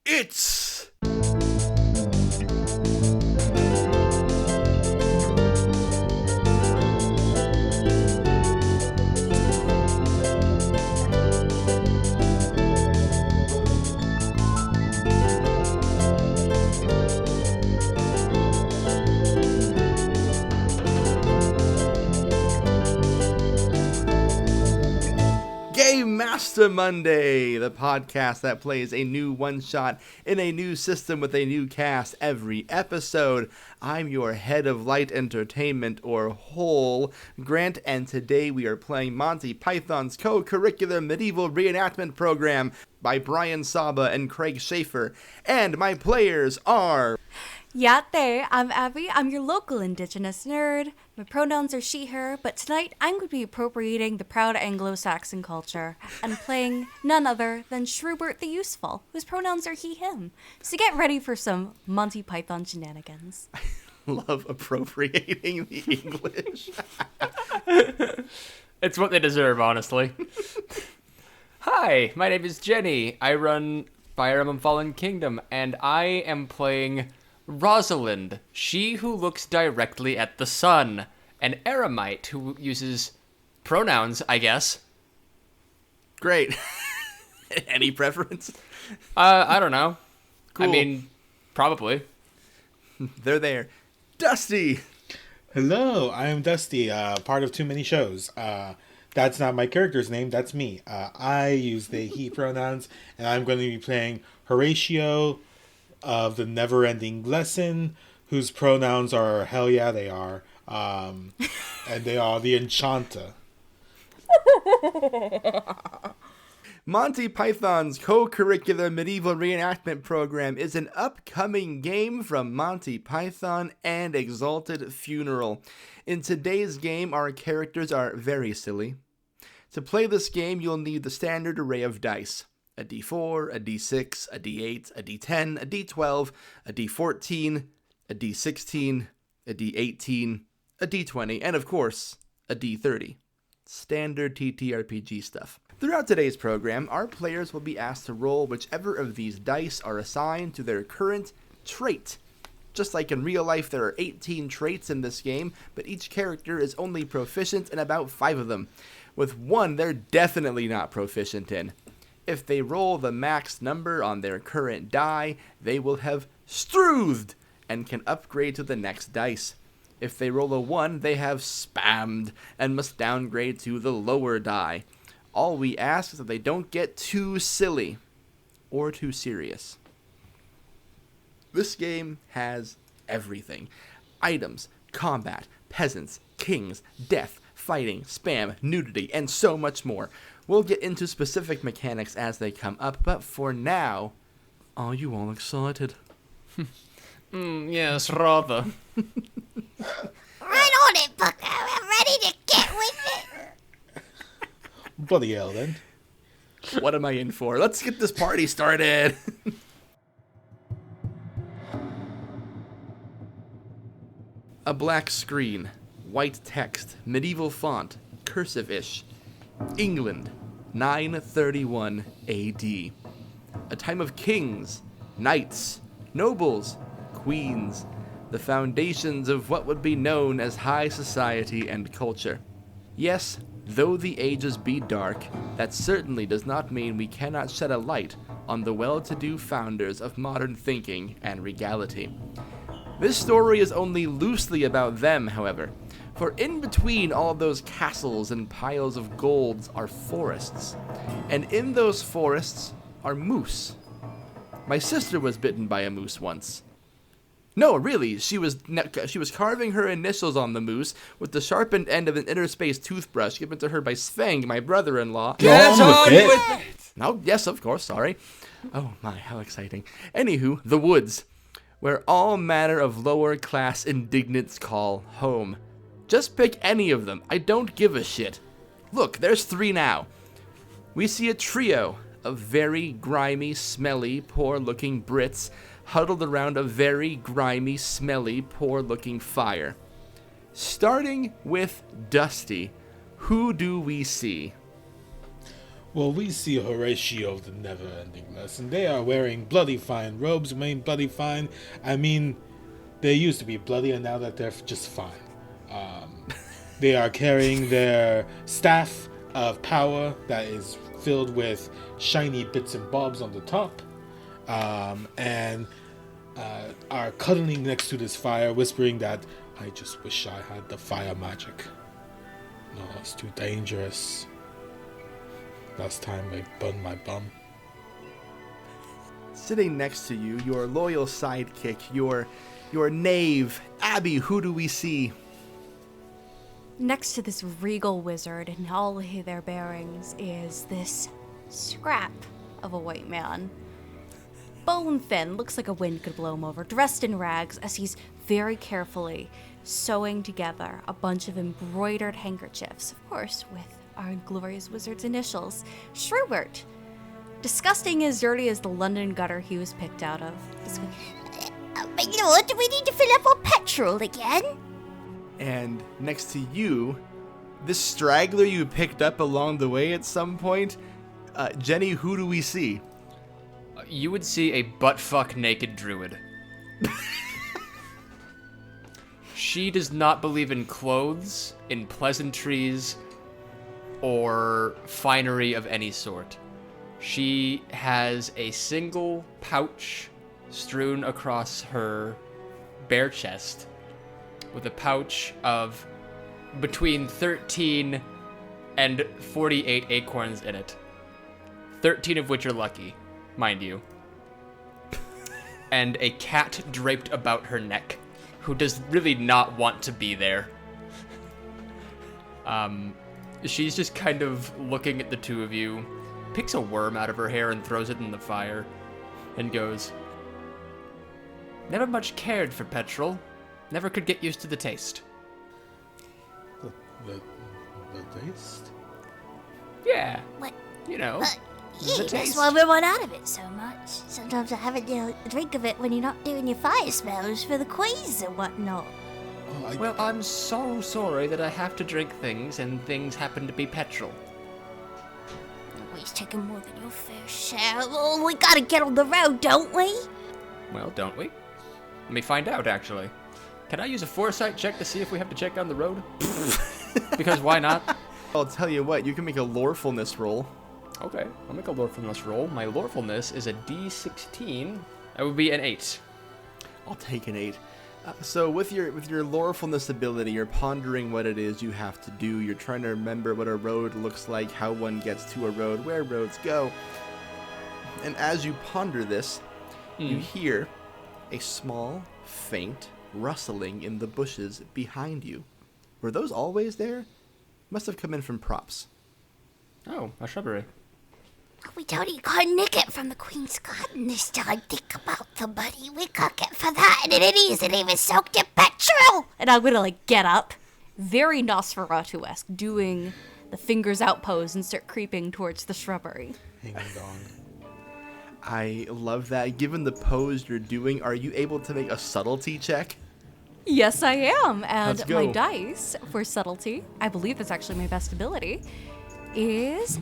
It's... Game Master Monday, the podcast that plays a new one-shot in a new system with a new cast every episode. I'm your head of light entertainment, or whole, Grant, and today we are playing Monty Python's Co-Curricular Medieval Reenactment program by Brian Saliba and Craig Schaffer, and my players are... Yate, I'm Abbie. I'm your local indigenous nerd. My pronouns are she, her, but tonight I'm going to be appropriating the proud Anglo-Saxon culture and playing none other than Shrewbert the Useful, whose pronouns are he, him. So get ready for some Monty Python shenanigans. I love appropriating the English. It's what they deserve, honestly. Hi, my name is Jenny. I run Fire Emblem Fallen Kingdom, and I am playing Rosalind, she who looks directly at the sun, an eremite who uses pronouns, I guess. Great. Any preference? I don't know. Cool. I mean, probably. They're there. Dusty! Hello, I am Dusty, part of Too Many Shows. That's not my character's name, that's me. I use they, he pronouns, and I'm going to be playing Horatio of the Never-Ending Lesson, whose pronouns are hell yeah they are, and they are the Enchanter. Monty Python's Co-Curricular Medieval Reenactment program is an upcoming game from Monty Python and Exalted Funeral. In today's game, our characters are very silly. To play this game, you'll need the standard array of dice. A D4, a D6, a D8, a D10, a D12, a D14, a D16, a D18, a D20, and of course, a D30. Standard TTRPG stuff. Throughout today's program, our players will be asked to roll whichever of these dice are assigned to their current trait. Just like in real life, there are 18 traits in this game, but each character is only proficient in about 5 of them, with one they're definitely not proficient in. If they roll the max number on their current die, they will have Stroothed and can upgrade to the next dice. If they roll a 1, they have Spammed and must downgrade to the lower die. All we ask is that they don't get too silly or too serious. This game has everything. Items, combat, peasants, kings, death, fighting, spam, nudity, and so much more. We'll get into specific mechanics as they come up, but for now, are you all excited? Yes, rather. Right on it, Bucko. I'm ready to get with it. Bloody hell, then. What am I in for? Let's get this party started. A black screen, white text, medieval font, cursive-ish. England, 931 AD. A time of kings, knights, nobles, queens, the foundations of what would be known as high society and culture. Yes, though the ages be dark, that certainly does not mean we cannot shed a light on the well-to-do founders of modern thinking and regality. This story is only loosely about them, however, for in between all of those castles and piles of golds are forests, and in those forests are moose. My sister was bitten by a moose once. No, really, she was carving her initials on the moose with the sharpened end of an interspace toothbrush given to her by Sveng, my brother-in-law. Get on with it! Oh, yes, of course, sorry. Oh my, how exciting. Anywho, the woods, where all manner of lower-class indignants call home. Just pick any of them. I don't give a shit. Look, there's 3 now. We see a trio of very grimy, smelly, poor-looking Brits huddled around a very grimy, smelly, poor-looking fire. Starting with Dusty, who do we see? Well, we see Horatio, the never-ending lesson. They are wearing bloody fine robes, remain bloody fine. I mean, they used to be bloody, and now that they're just fine. They are carrying their staff of power that is filled with shiny bits and bobs on the top, and are cuddling next to this fire, whispering that, I just wish I had the fire magic. No, it's too dangerous. Last time I burned my bum. Sitting next to you, your loyal sidekick, your knave, Abbie, who do we see? Next to this regal wizard and all their bearings is this scrap of a white man. Bone thin, looks like a wind could blow him over, dressed in rags as he's very carefully sewing together a bunch of embroidered handkerchiefs, of course, with our glorious wizard's initials, Shrewbert. Disgusting as dirty as the London gutter he was picked out of. But you know what? Do we need to fill up on petrol again? And next to you, this straggler you picked up along the way at some point, Jenny, who do we see? You would see a buttfuck naked druid. She does not believe in clothes, in pleasantries, or finery of any sort. She has a single pouch strewn across her bare chest, with a pouch of between 13 and 48 acorns in it. 13 of which are lucky, mind you. And a cat draped about her neck, who does really not want to be there. She's just kind of looking at the two of you, picks a worm out of her hair and throws it in the fire, and goes, "Never much cared for petrol. Never could get used to the taste." The taste? Yeah, What? you know, Yeah, the that's taste. why we run out of it so much. Sometimes I have a drink of it when you're not doing your fire spells for the quiz and whatnot. Oh, Well, I'm so sorry that I have to drink things and things happen to be petrol. Always taking more than your fair share. Oh, we gotta get on the road, don't we? Well, don't we? Let me find out, actually. Can I use a foresight check to see if we have to check down the road? Because why not? I'll tell you what, you can make a lorefulness roll. Okay, I'll make a lorefulness roll. My lorefulness is a D16. That would be an 8. I'll take an 8. So with your lorefulness ability, you're pondering what it is you have to do. You're trying to remember what a road looks like, how one gets to a road, where roads go. And as you ponder this, you hear a small, faint rustling in the bushes behind you. Were those always there? Must have come in from props. Oh, a shrubbery. We don't even gotta nick it from the Queen's Garden this time. Think about the money we could get for that, and it isn't even soaked in petrol. And I'm gonna get up, very Nosferatu-esque, doing the fingers out pose and start creeping towards the shrubbery. hang dong. I love that. Given the pose you're doing, are you able to make a subtlety check? Yes, I am. And Let's go. my dice for subtlety, I believe that's actually my best ability, is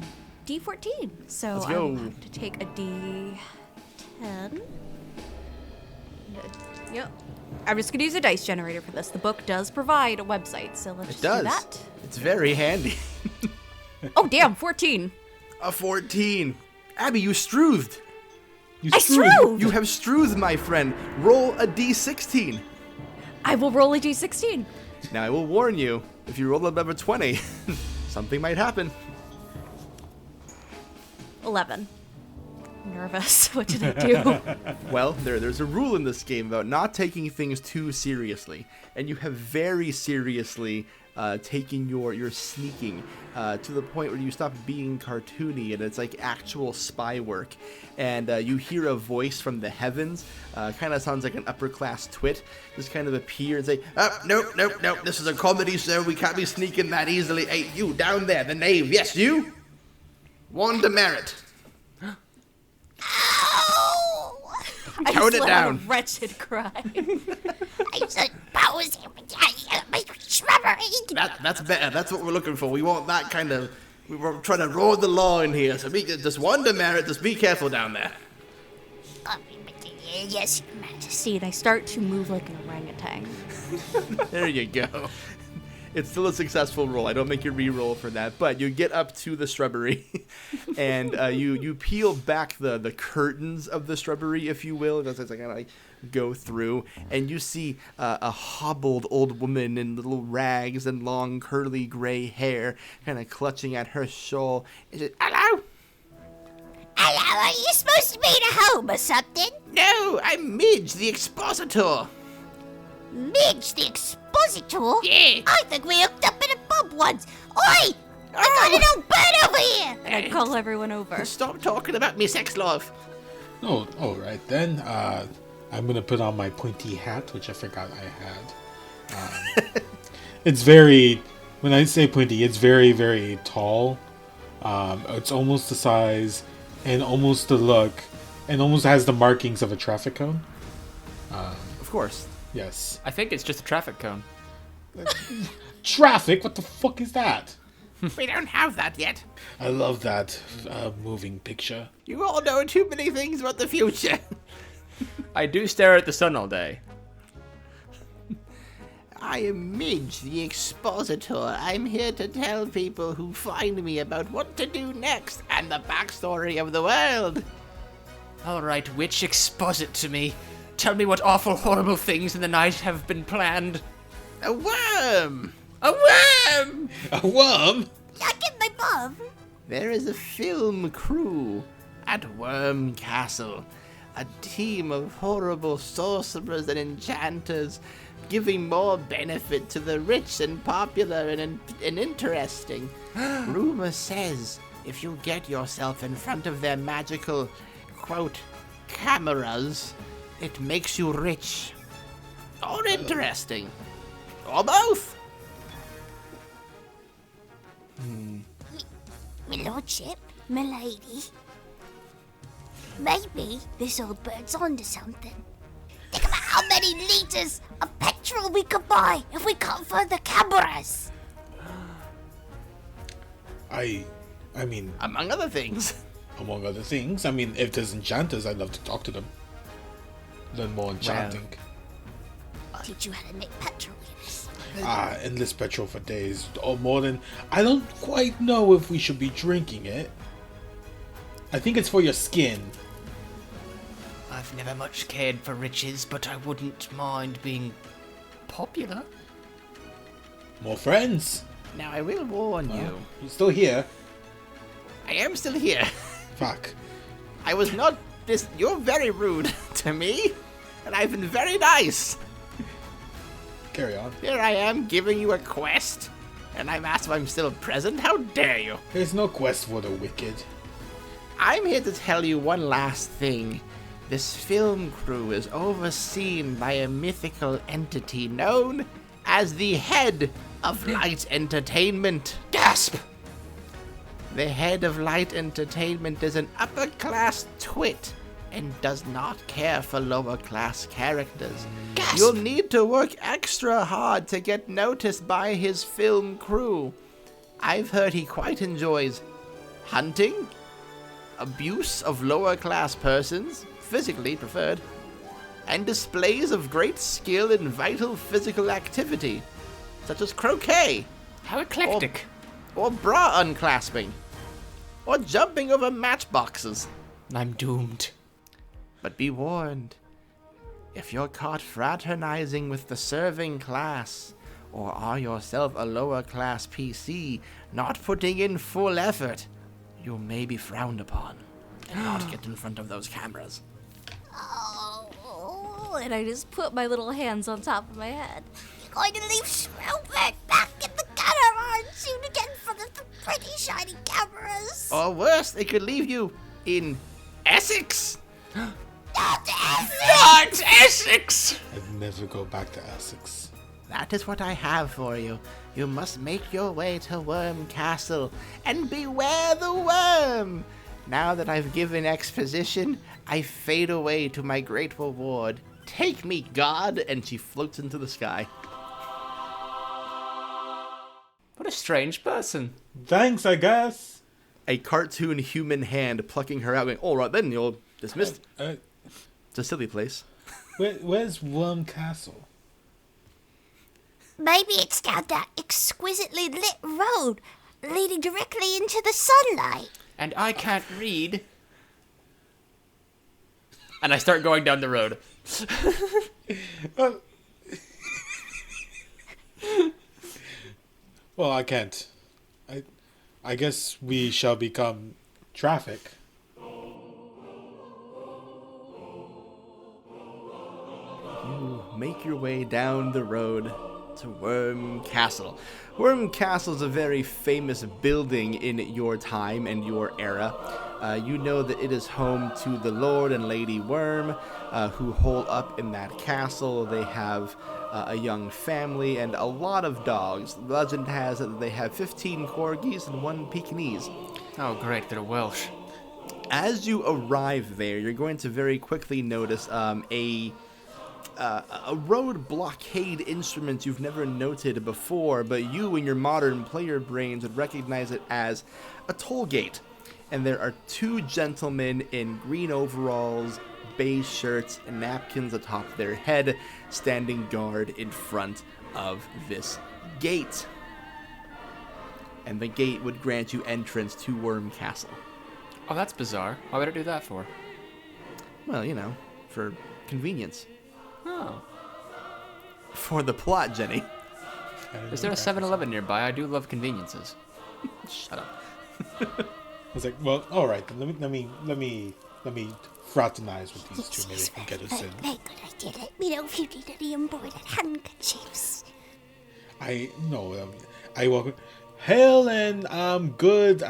D14. So Let's I will go. have to take a D10. Yep. I'm just gonna use a dice generator for this. The book does provide a website, so let's It just does. do that. It's very handy. Oh damn, 14. A 14. Abbie, you streuthed. I streuthed! You have streuthed, my friend. Roll a D16. I will roll a D16. Now, I will warn you, if you roll above a 20, something might happen. 11. Nervous. What did I do? Well, there's a rule in this game about not taking things too seriously, and you have very seriously taken your sneaking to the point where you stop being cartoony and it's like actual spy work. And you hear a voice from the heavens, kind of sounds like an upper class twit, just kind of appear and say, nope, this is a comedy show, we can't be sneaking that easily. Hey, you down there, the knave, yes, you? One demerit. Oh! I Tone just it let out down. a wretched cry. I suppose my shrubbery. That's better. That's what we're looking for. We want that kind of We were trying to roll the law in here, so just one demerit, just be careful down there. Yes, Your Majesty. See, and I start to move like an orangutan. There you go. It's still a successful roll. I don't make you re-roll for that, but you get up to the shrubbery, and you peel back the curtains of the shrubbery, if you will. That's kind of like go through, and you see a hobbled old woman in little rags and long curly gray hair, kind of clutching at her shawl. Is it, hello? Hello, are you supposed to be at home or something? No, I'm Midge, the expositor. Midge, the expositor? Yeah. I think we hooked up in a pub once. Oi! I got an old bird over here! And I call everyone over. Stop talking about me sex life. Oh, all right then. I'm gonna put on my pointy hat, which I forgot I had. It's very, when I say pointy, it's very, very tall. It's almost the size and almost the look, and almost has the markings of a traffic cone. Of course. Yes. I think it's just a traffic cone. Traffic? What the fuck is that? We don't have that yet. I love that moving picture. You all know too many things about the future. I do stare at the sun all day. I am Midge, the expositor. I'm here to tell people who find me about what to do next and the backstory of the world. All right, witch, exposit to me. Tell me what awful, horrible things in the night have been planned. A worm! A worm! A worm? Like in my mom. There is a film crew at Worm Castle. A team of horrible sorcerers and enchanters giving more benefit to the rich and popular and interesting. Rumor says if you get yourself in front of their magical, quote, cameras, it makes you rich. Or interesting. Or both. My lordship, my lady. Maybe this old bird's onto something. Think about how many liters of petrol we could buy if we can't find the cameras. I mean, Among other things. among other things, I mean, if there's enchanters, I'd love to talk to them. Learn more enchanting. Teach you how to make petrol, yes. Endless petrol for days, or more than... I don't quite know if we should be drinking it. I think it's for your skin. I've never much cared for riches, but I wouldn't mind being popular. More friends. Now I will warn you. You're still here. I am still here. Fuck. I was not this. You're very rude to me, and I've been very nice. Carry on. Here I am giving you a quest, and I'm asked if I'm still present. How dare you? There's no quest for the wicked. I'm here to tell you one last thing. This film crew is overseen by a mythical entity known as the Head of Light Entertainment. Gasp! The Head of Light Entertainment is an upper-class twit and does not care for lower-class characters. Gasp! You'll need to work extra hard to get noticed by his film crew. I've heard he quite enjoys hunting, abuse of lower-class persons, physically preferred, and displays of great skill in vital physical activity, such as croquet, How eclectic. or bra unclasping, or jumping over matchboxes. I'm doomed. But be warned, if you're caught fraternizing with the serving class, or are yourself a lower class PC, not putting in full effort, you may be frowned upon and not get in front of those cameras. Oh, and I just put my little hands on top of my head. You're going to leave Shrewbert back in the gutter, aren't you, to get in front of the pretty shiny cameras? Or worse, it could leave you in Essex. Not Essex! Not Essex! I'd never go back to Essex. That is what I have for you. You must make your way to Worm Castle, and beware the worm! Now that I've given exposition, I fade away to my great reward. Take me, God! And she floats into the sky. What a strange person. Thanks, I guess. A cartoon human hand plucking her out, going, all right then, you're dismissed. It's a silly place. Where's Worm Castle? Maybe it's down that exquisitely lit road leading directly into the sunlight. And I can't read. And I start going down the road. Well, I can't. I guess we shall become traffic. You make your way down the road to Worm Castle. Worm Castle is a very famous building in your time and your era. You know that it is home to the Lord and Lady Worm, who hole up in that castle. They have a young family and a lot of dogs. Legend has it that they have 15 corgis and 1 Pekingese. Oh, great, they're Welsh. As you arrive there, you're going to very quickly notice a road blockade instrument you've never noted before, but you in your modern player brains would recognize it as a toll gate. And there are 2 gentlemen in green overalls, beige shirts, and napkins atop their head, standing guard in front of this gate. And the gate would grant you entrance to Worm Castle. Oh, that's bizarre. Why would I do that for? Well, you know, for convenience. Oh. For the plot, Jenny. Is there a 7-Eleven nearby? I do love conveniences. Shut up. I was like, well, all right, then let me fraternize with these 2. Maybe I can get us in. Very good idea. Let me know if you need any embroidered handkerchiefs. I welcome. Hail and good.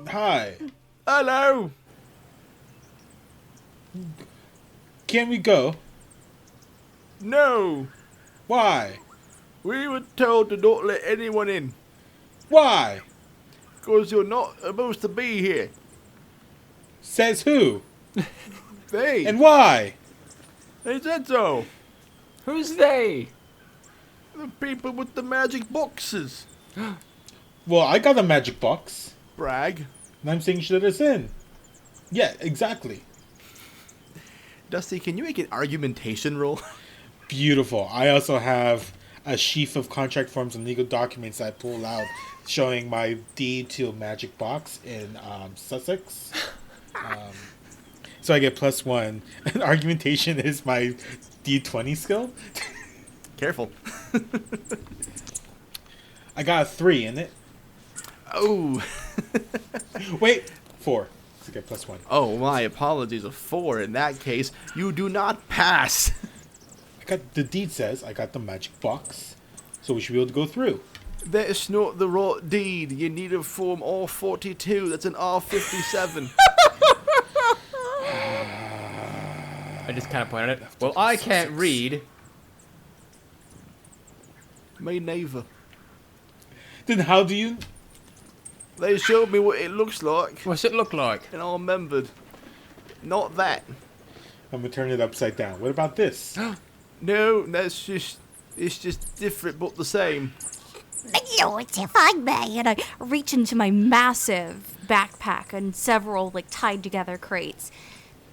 Hi. Hello! Can we go? No! Why? We were told to not let anyone in. Why? Because you're not supposed to be here. Says who? They! And why? They said so. Who's they? The people with the magic boxes. Well, I got a magic box. Brag. And I'm saying you should let us in. Yeah, exactly. Dusty, can you make an argumentation roll? Beautiful. I also have a sheaf of contract forms and legal documents I pull out showing my deed to a magic box in Sussex. So I get +1. And argumentation is my D20 skill. Careful. I got a 3 in it. Oh. Wait, 4. So I get +1. Oh, my apologies. A 4. In that case, you do not pass. The deed says I got the magic box, so we should be able to go through. That's not the right deed. You need a form R42. That's an R57. I just kind of point at it. Well, I can't read. Me neither. Then how do you... They showed me what it looks like, What's it look like? and I remembered. Not that. I'm going to turn it upside down. What about this? No, it's just different but the same. Lord, if I may. And I reach into my massive backpack and several tied together crates.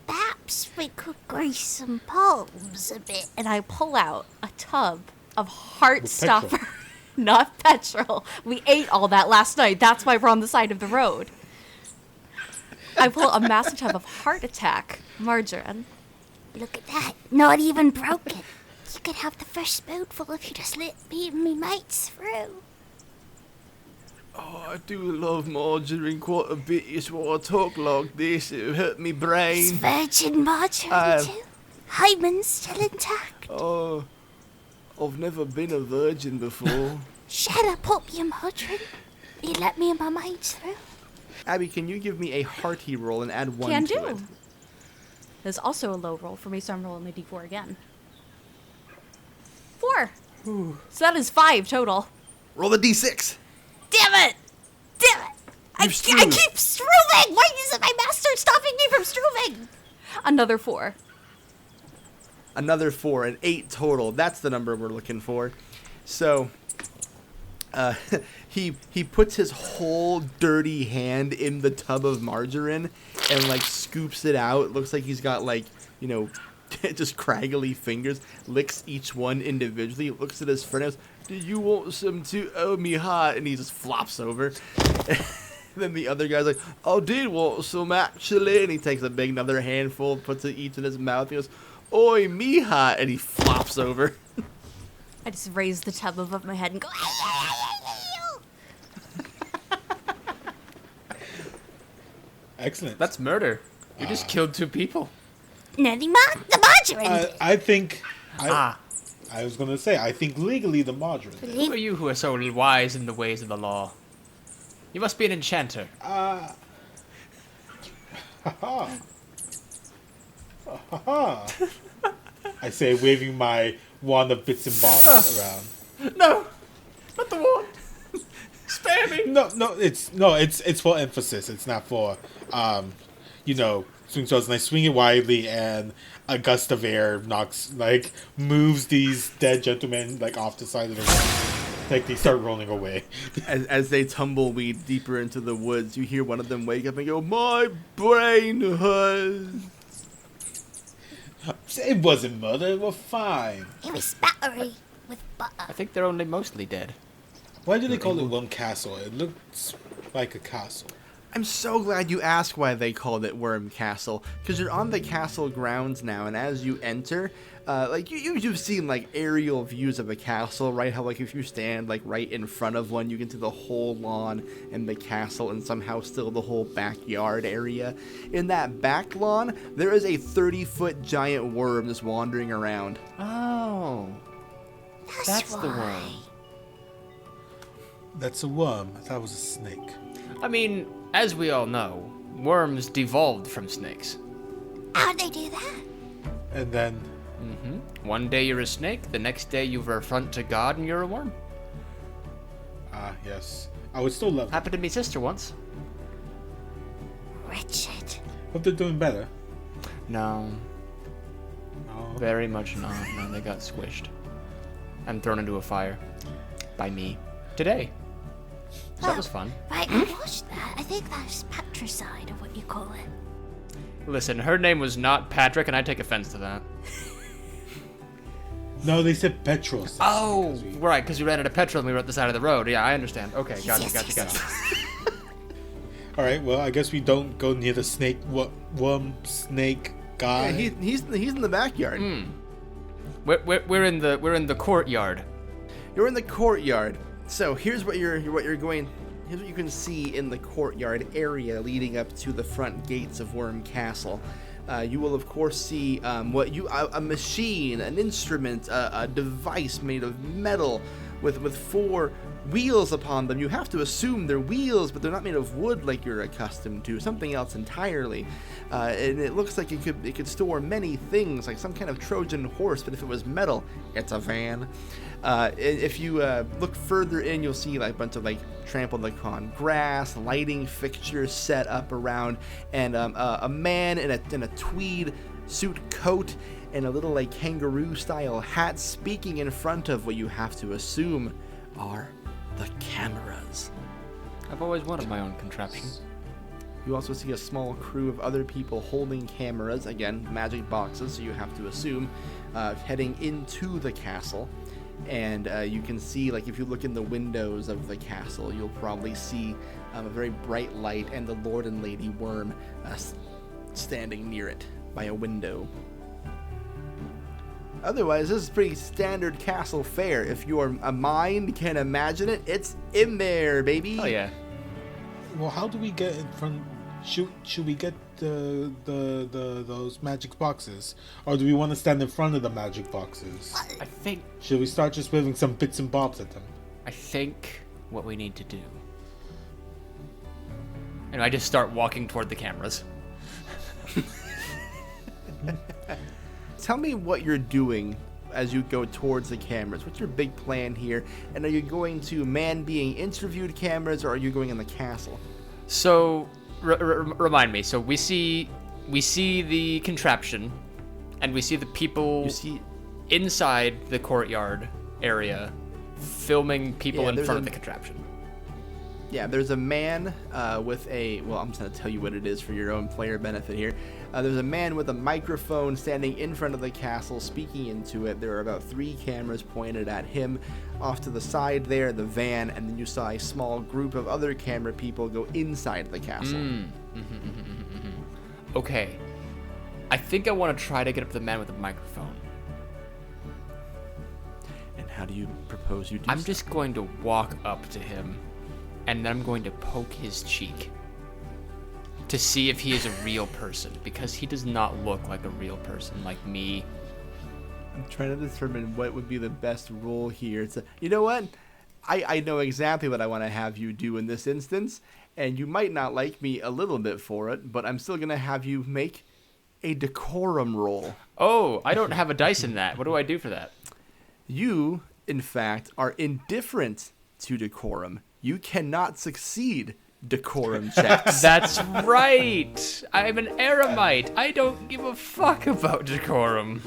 Perhaps we could grease some palms a bit. And I pull out a tub of heart With stopper. petrol. Not petrol. We ate all that last night. That's why we're on the side of the road. I pull a massive tub of heart attack margarine. Look at that. Not even broken. You could have the first spoonful if you just let me and me mates through. Oh, I do love margarine quite a bit. It's why I talk like this. It hurt me It's brain. virgin margarine too. Hymen's still intact. Oh, I've never been a virgin before. Shut up, up your margarine. You let me and my mates through. Abby, can you give me a hearty roll and add 1 Can to do. it? There's also a low roll for me, so I'm rolling my d4 again. 4. So that is 5 total. Roll the d6. Damn it! Damn it! I You've keep strewed. struving! Why isn't my master stopping me from struving? Another 4. Another 4, an 8 total. That's the number we're looking for. So, he puts his whole dirty hand in the tub of margarine and like scoops it out. Looks like he's got like, you know, just craggly fingers. Licks each one individually. Looks at his friend and goes, "Do you want some too? Oh, me hot." And he just flops over. Then the other guy's like, "I did want some actually." And he takes a big another handful, puts it each in his mouth. He goes, "Oi, me hot." And he flops over. I just raise the tub above my head and go, Excellent. That's murder. You just killed 2 people. Nettie the margarine. I think. I was gonna say. I think legally the margarine. Who are you who are so wise in the ways of the law? You must be an enchanter. Ha. I say, waving my wand of bits and bobs around. No, not the wand. Spare me. No, it's for emphasis. It's not for, swing swords. And I swing it widely, and a gust of air moves these dead gentlemen off the side of the road. They start rolling away. As they tumbleweed deeper into the woods, you hear one of them wake up and go, "My brain hurts." It wasn't murder. We're fine. It was battery with butter. I think they're only mostly dead. Why do they call it Worm Castle? It looks like a castle. I'm so glad you asked why they called it Worm Castle, because you're on the castle grounds now, and as you enter, you've seen aerial views of a castle, right? How if you stand right in front of one, you can see the whole lawn and the castle, and somehow still the whole backyard area. In that back lawn, there is a 30-foot giant worm just wandering around. Oh, that's the worm. That's a worm. I thought it was a snake. I mean, as we all know, worms devolved from snakes. How'd they do that? And then... One day you're a snake, the next day you affront to God and you're a worm. Yes. I would still love it. Happened to me sister once. Richard. Hope they're doing better. No, No. very much not. No, they got squished and thrown into a fire by me today. So that was fun. Right, I watched that. I think that's patricide, or what you call it. Listen, her name was not Patrick, and I take offense to that. No, they said petrol. Oh, right, because we ran out of petrol and we were at the side of the road. Yeah, I understand. Okay, gotcha. All right, well, I guess we don't go near the snake, worm snake guy. Yeah, he's in the backyard. We're in the courtyard. You're in the courtyard. So here's what you're going. Here's what you can see in the courtyard area leading up to the front gates of Worm Castle. You will of course see a machine, an instrument, a device made of metal with 4 wheels upon them. You have to assume they're wheels, but they're not made of wood like you're accustomed to. Something else entirely. And it looks like it could store many things, like some kind of Trojan horse. But if it was metal, it's a van. If you look further in, you'll see a bunch of trampled on grass, lighting fixtures set up around, and a man in a tweed suit coat and a little kangaroo style hat speaking in front of what you have to assume are the cameras. I've always wanted my own contraption. You also see a small crew of other people holding cameras, again magic boxes, so you have to assume, heading into the castle. And you can see, if you look in the windows of the castle, you'll probably see a very bright light and the Lord and Lady Worm standing near it by a window. Otherwise, this is pretty standard castle fare. If your mind can imagine it, it's in there, baby. Oh yeah. Well, how do we get in front? Should we get those magic boxes, or do we want to stand in front of the magic boxes? I think Should we start just waving some bits and bobs at them? what we need to do. And I just start walking toward the cameras. Tell me what you're doing as you go towards the cameras. What's your big plan here? And are you going to being interviewed cameras, or are you going in the castle? So remind me. So we see the contraption, and we see the people You see, inside the courtyard area, filming people Yeah, in there's front of a- the contraption. Yeah, there's a man with a, well, I'm just going to tell you what it is for your own player benefit here. There's a man with a microphone standing in front of the castle speaking into it. There are about 3 cameras pointed at him. Off to the side there, the van, and then you saw a small group of other camera people go inside the castle. Okay. I think I want to try to get up to the man with the microphone. And how do you propose you do I'm so? just going to walk up to him, and then I'm going to poke his cheek to see if he is a real person, because he does not look like a real person, like me. I'm trying to determine what would be the best role here. You know what? I know exactly what I want to have you do in this instance, and you might not like me a little bit for it, but I'm still going to have you make a decorum roll. Oh, I don't have a dice in that. What do I do for that? You, in fact, are indifferent to decorum. You cannot succeed decorum checks. That's right. I'm an eremite. I don't give a fuck about decorum.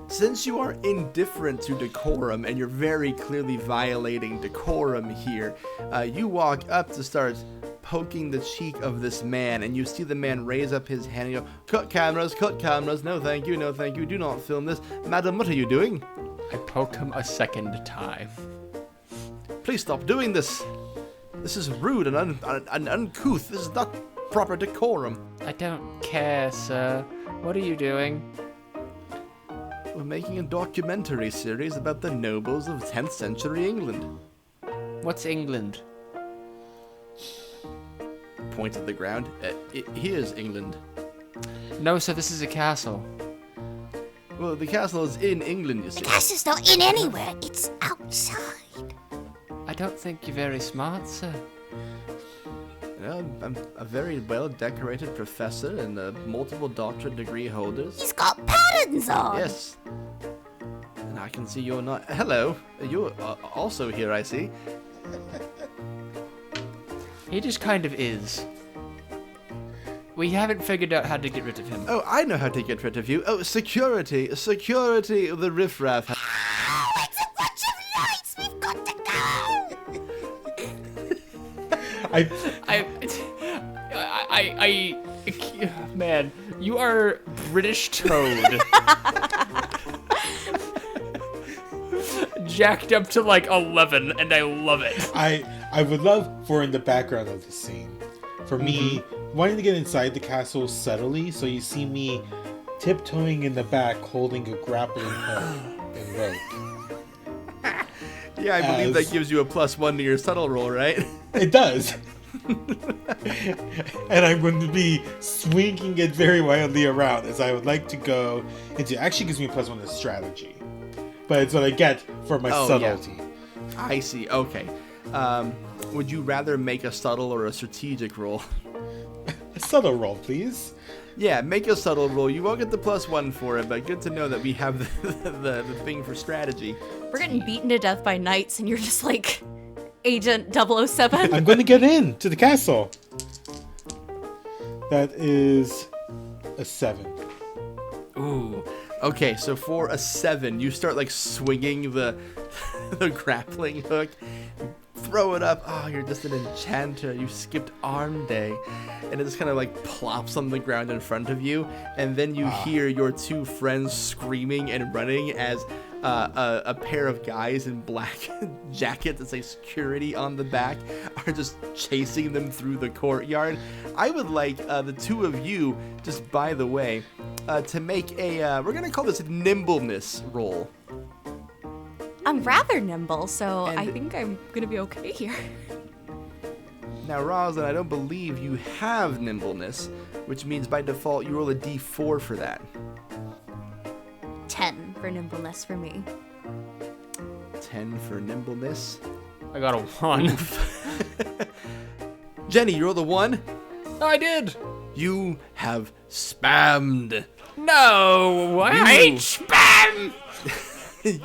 Since you are indifferent to decorum and you're very clearly violating decorum here, you walk up to start poking the cheek of this man, and you see the man raise up his hand and go, cut cameras, no thank you, do not film this. Madam, what are you doing? I poked him a second time. Please stop doing this. This is rude and uncouth. This is not proper decorum. I don't care, sir. What are you doing? We're making a documentary series about the nobles of 10th century England. What's England? Point at the ground. Here's England. No, sir, this is a castle. Well, the castle is in England, you see. The castle's not in anywhere. It's outside. I don't think you're very smart, sir. You know, I'm a very well-decorated professor and multiple doctorate degree holders. He's got patterns on. Yes. And I can see you're not... Hello. You're also here, I see. He just kind of is. We haven't figured out how to get rid of him. Oh, I know how to get rid of you. Oh, security. Security, the riffraff. Oh, it's a bunch of lights. We've got to go. Man, you are British Toad. Jacked up to like 11, and I love it. I would love for in the background of the scene, for me wanting to get inside the castle subtly, so you see me tiptoeing in the back holding a grappling hook and rope. Yeah, I believe that gives you a +1 to your subtle roll, right? It does. And I'm going to be swinging it very wildly around as I would like to go into. Actually gives me a +1 to strategy, but it's what I get for my subtlety. Yeah. I see. Okay. Would you rather make a subtle or a strategic roll? A subtle roll, please. Yeah, make a subtle roll. You won't get the +1 for it, but good to know that we have the thing for strategy. We're getting beaten to death by knights, and you're just like Agent 007. I'm going to get in to the castle. That is a 7. Ooh. Okay, so for a 7, you start like swinging the the grappling hook. Throw it up. Oh, you're just an enchanter. You skipped arm day. And it just kind of like plops on the ground in front of you. And then you hear your 2 friends screaming and running as a pair of guys in black jackets that say security on the back are just chasing them through the courtyard. I would like the 2 of you, just by the way, to make a, we're going to call this a nimbleness roll. I'm rather nimble, so And- I think I'm gonna be okay here. Now, Rosalind, I don't believe you have nimbleness, which means by default you roll a d4 for that. 10 for nimbleness for me. 10 for nimbleness. I got a 1. Jenny, you roll the 1. I did. You have spammed. No, I hate spam.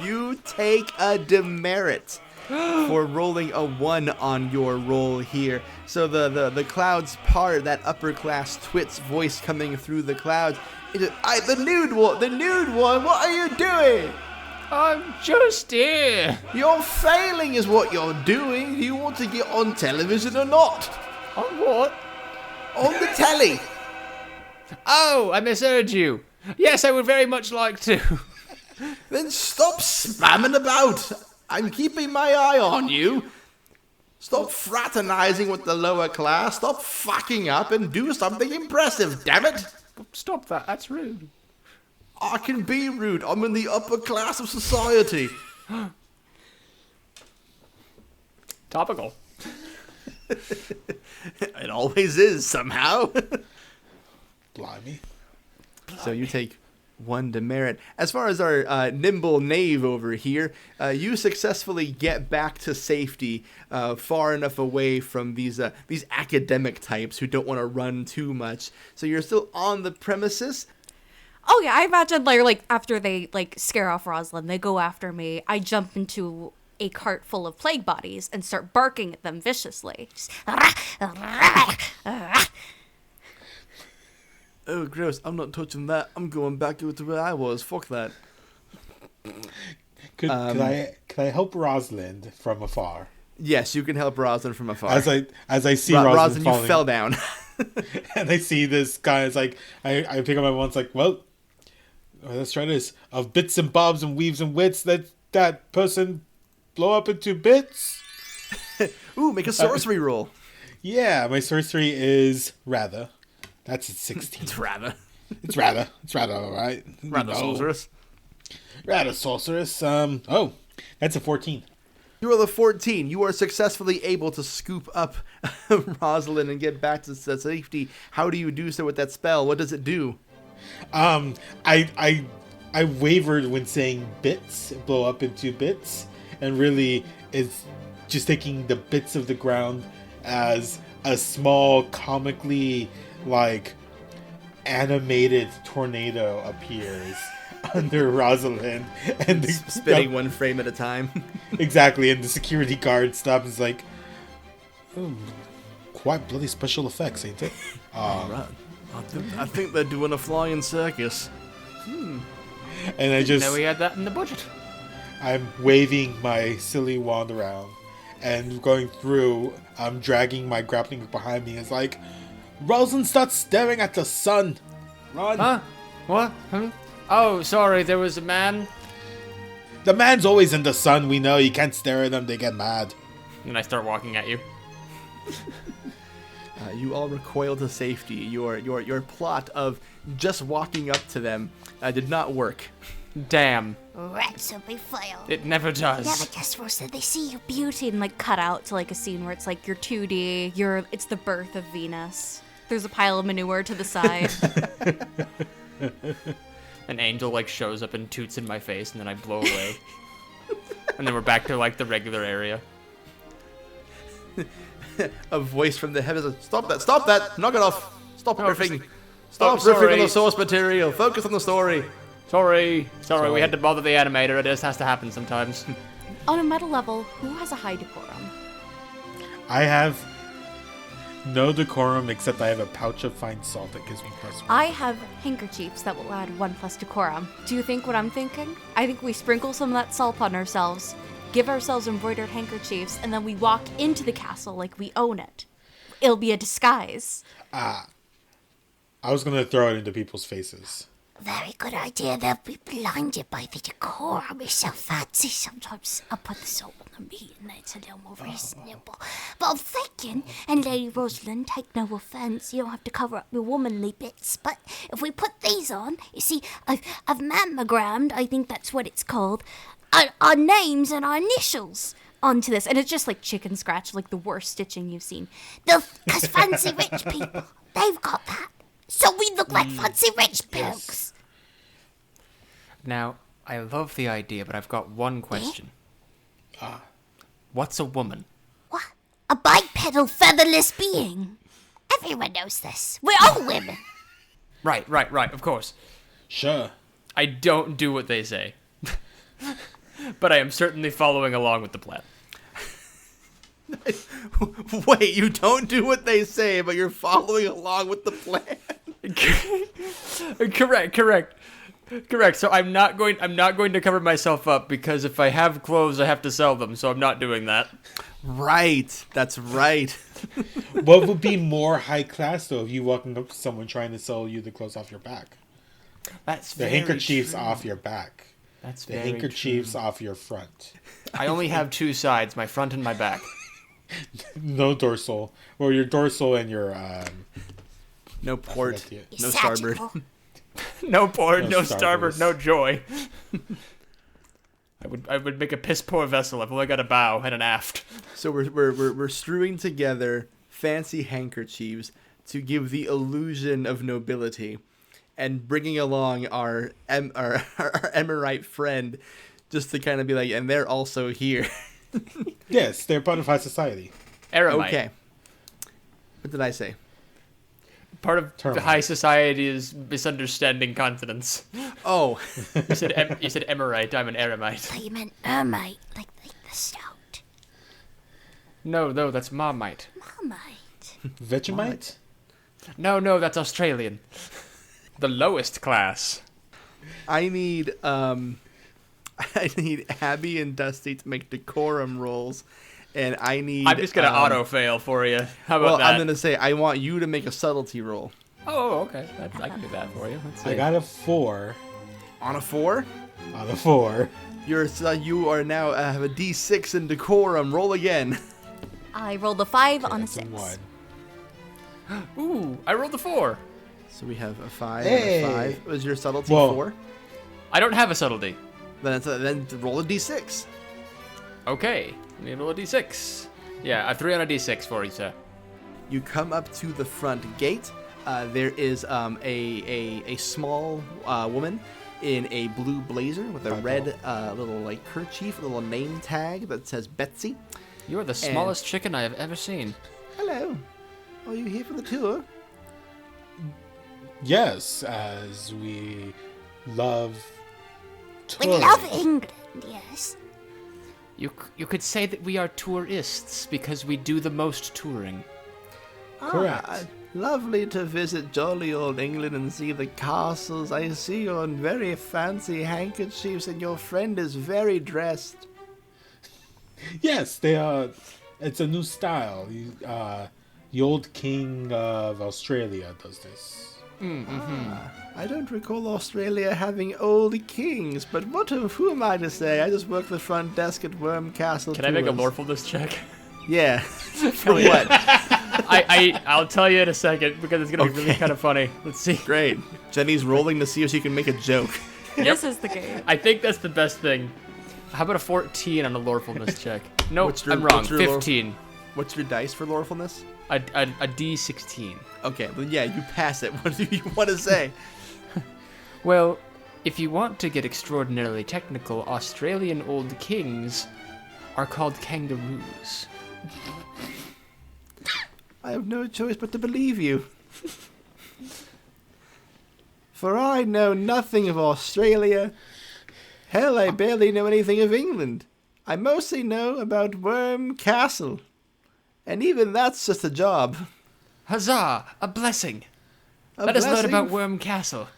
You take a demerit for rolling a 1 on your roll here. So the clouds part, that upper class twit's voice coming through the clouds. The nude one, what are you doing? I'm just here. You're failing is what you're doing. Do you want to get on television or not? On what? On the telly. Oh, I misheard you. Yes, I would very much like to. Then stop spamming about. I'm keeping my eye on you. Stop fraternizing with the lower class. Stop fucking up and do something impressive, damn it. Stop that. That's rude. I can be rude. I'm in the upper class of society. Topical. It always is, somehow. Blimey. So you take 1 demerit. As far as our nimble knave over here, you successfully get back to safety far enough away from these academic types who don't want to run too much. So you're still on the premises. Oh yeah, I imagine like after they like scare off Rosalind, they go after me. I jump into a cart full of plague bodies and start barking at them viciously. Just, Oh, gross. I'm not touching that. I'm going back to where I was. Fuck that. Could I help Rosalind from afar? Yes, you can help Rosalind from afar. As I see Rosalind you falling, fell down. and I see this guy. It's like I pick up my one. It's like, well, let's try this. Of bits and bobs and weaves and wits, that person blow up into bits. Ooh, make a sorcery roll. Yeah, my sorcery is rather. That's at 16. It's rather. It's rather all right. Rather sorceress. Rather sorceress. That's a 14. You roll a 14. You are successfully able to scoop up Rosalind and get back to safety. How do you do so with that spell? What does it do? I wavered when saying bits, blow up into bits, and really it's just taking the bits of the ground as a small, comically like animated tornado appears under Rosalind, and Spinning one frame at a time. Exactly, and the security guard stops and is like, quite bloody special effects, ain't it? Right. I think they're doing a flying circus. And I just Know we had that in the budget. I'm waving my silly wand around and going through. I'm dragging my grappling hook behind me. It's like, Rosalind, start staring at the sun. Run. Huh? What? Oh, sorry, there was a man. The man's always in the sun. We know you can't stare at them. They get mad. And I start walking at you. You all recoil to safety. Your plot of just walking up to them did not work. Damn. Rats will be foiled. It never does. Never just roasted. They see your beauty. And like cut out to like a scene where it's like you're 2D, it's the birth of Venus. There's a pile of manure to the side. An angel like shows up and toots in my face, and then I blow away. And then we're back to like the regular area. A voice from the heavens. Stop that! Knock it off! Stop riffing! Oh, Stop riffing on sorry. the source material. Focus on the story. Sorry, we had to bother the animator. It just has to happen sometimes. On a meta level, who has a high decorum? I have no decorum except I have a pouch of fine salt that gives me +1. I have handkerchiefs that will add 1+ decorum. Do you think what I'm thinking? I think we sprinkle some of that salt on ourselves, give ourselves embroidered handkerchiefs, and then we walk into the castle like we own it. It'll be a disguise. I was gonna throw it into people's faces. Very good idea. They'll be blinded by the decorum. It's so fancy. Sometimes I put the salt on the meat and it's a little more reasonable. But I'm thinking, and Lady Rosalind, take no offence, you don't have to cover up your womanly bits, but if we put these on, you see, I've mammogrammed, I think that's what it's called, our names and our initials onto this. And it's just like chicken scratch, like the worst stitching you've seen. Because fancy rich people, they've got that. So we look like fancy rich folks. Now, I love the idea, but I've got one question. What's a woman? What? A bipedal featherless being. Everyone knows this. We're all women. Right, of course. Sure. I don't do what they say. But I am certainly following along with the plan. Wait, you don't do what they say, but you're following along with the plan. Correct. Correct. So I'm not going to cover myself up because if I have clothes, I have to sell them. So I'm not doing that. Right. That's right. What would be more high class though if you walking up to someone trying to sell you the clothes off your back? That's The very handkerchiefs true. off your back. That's The very handkerchiefs off your front. I only have two sides, my front and my back. No dorsal. Well, your dorsal and your No port. forget No Sagittal. starboard. No port, No no starboard, starboards. no joy. I would make a piss poor vessel. I've only got a bow and an aft. So we're strewing together fancy handkerchiefs to give the illusion of nobility, and bringing along our Emirite friend, just to kind of be like, and they're also here. Yes, they're part of high society. Eremite. Okay. What did I say? Part of the Termite. high society is misunderstanding continents. Oh, You said Emirite. I'm an Eremite. Thought you meant Ermite, like the stout. No, that's Marmite. Marmite. Vegemite? No, that's Australian. The lowest class. I need Abbie and Dusty to make decorum rolls, and I need. I'm just gonna auto fail for you. How about Well, that? I'm gonna say I want you to make a subtlety roll. Oh, okay. I can do that for you. Let's see. I got a 4 On a 4, on a 4. you are now have a D6 in decorum. Roll again. I rolled a 5 on a That's 6. 1. Ooh, I rolled a 4. So we have a 5 Hey. and a 5. Was your subtlety Whoa. 4? I don't have a subtlety. Then roll a D6. Okay, let me roll a d6. Yeah, a 3 on a d6 for you, sir. You come up to the front gate. There is a small woman in a blue blazer with a red little like kerchief, a little name tag that says Betsy. You are the smallest chicken I have ever seen. Hello. Are you here for the tour? Yes, as we love We touring. love England, yes. You could say that we are tourists because we do the most touring. Correct. Lovely to visit jolly old England and see the castles. I see you're in very fancy handkerchiefs and your friend is very dressed. Yes, they are. It's a new style. The old king of Australia does this. I don't recall Australia having old kings, but who am I to say? I just work the front desk at Worm Castle. Can I make a Tours. lorefulness check? Yeah. For what? I'll tell you in a second because it's gonna be really kind of funny. Let's see. Great. Jenny's rolling to see if she can make a joke. This is the game. I think that's the best thing. How about a 14 on a lorefulness check? No, What's your- I'm wrong. what's your 15. What's your dice for lorefulness? A D16. Okay, well, yeah, you pass it. What do you want to say? Well, if you want to get extraordinarily technical, Australian old kings are called kangaroos. I have no choice but to believe you. For I know nothing of Australia. Hell, I barely know anything of England. I mostly know about Worm Castle. And even that's just a job. Huzzah! A blessing! A Let us learn blessing. about Worm Castle.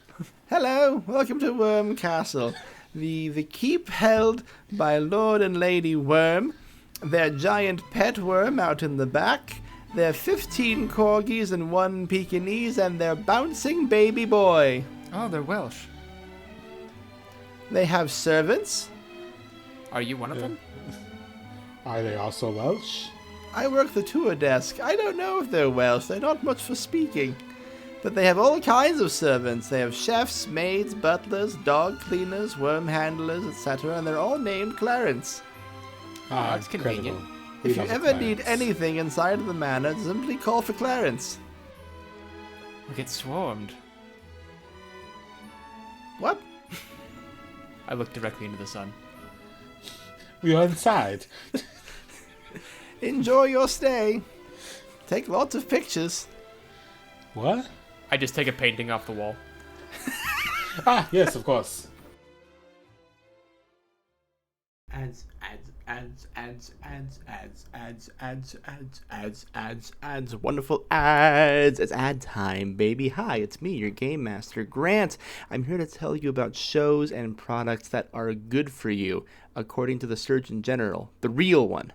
Hello, welcome to Worm Castle. The keep held by Lord and Lady Worm, their giant pet worm out in the back, their 15 corgis and 1 Pekingese, and their bouncing baby boy. Oh, they're Welsh. They have servants. Are you one of them? Are they also Welsh? I work the tour desk. I don't know if they're Welsh. They're not much for speaking. But they have all kinds of servants. They have chefs, maids, butlers, dog cleaners, worm handlers, etc. And they're all named Clarence. that's convenient. incredible. We If you love the ever need Clarence. anything inside of the manor, simply call for Clarence. We'll get swarmed. What? I look directly into the sun. We are inside. Enjoy your stay. Take lots of pictures. What? I just take a painting off the wall. Ah, yes, of course. Ads. Ads. Wonderful ads. It's ad time, baby. Hi, it's me, your game master, Grant. I'm here to tell you about shows and products that are good for you, according to the Surgeon General, the real one.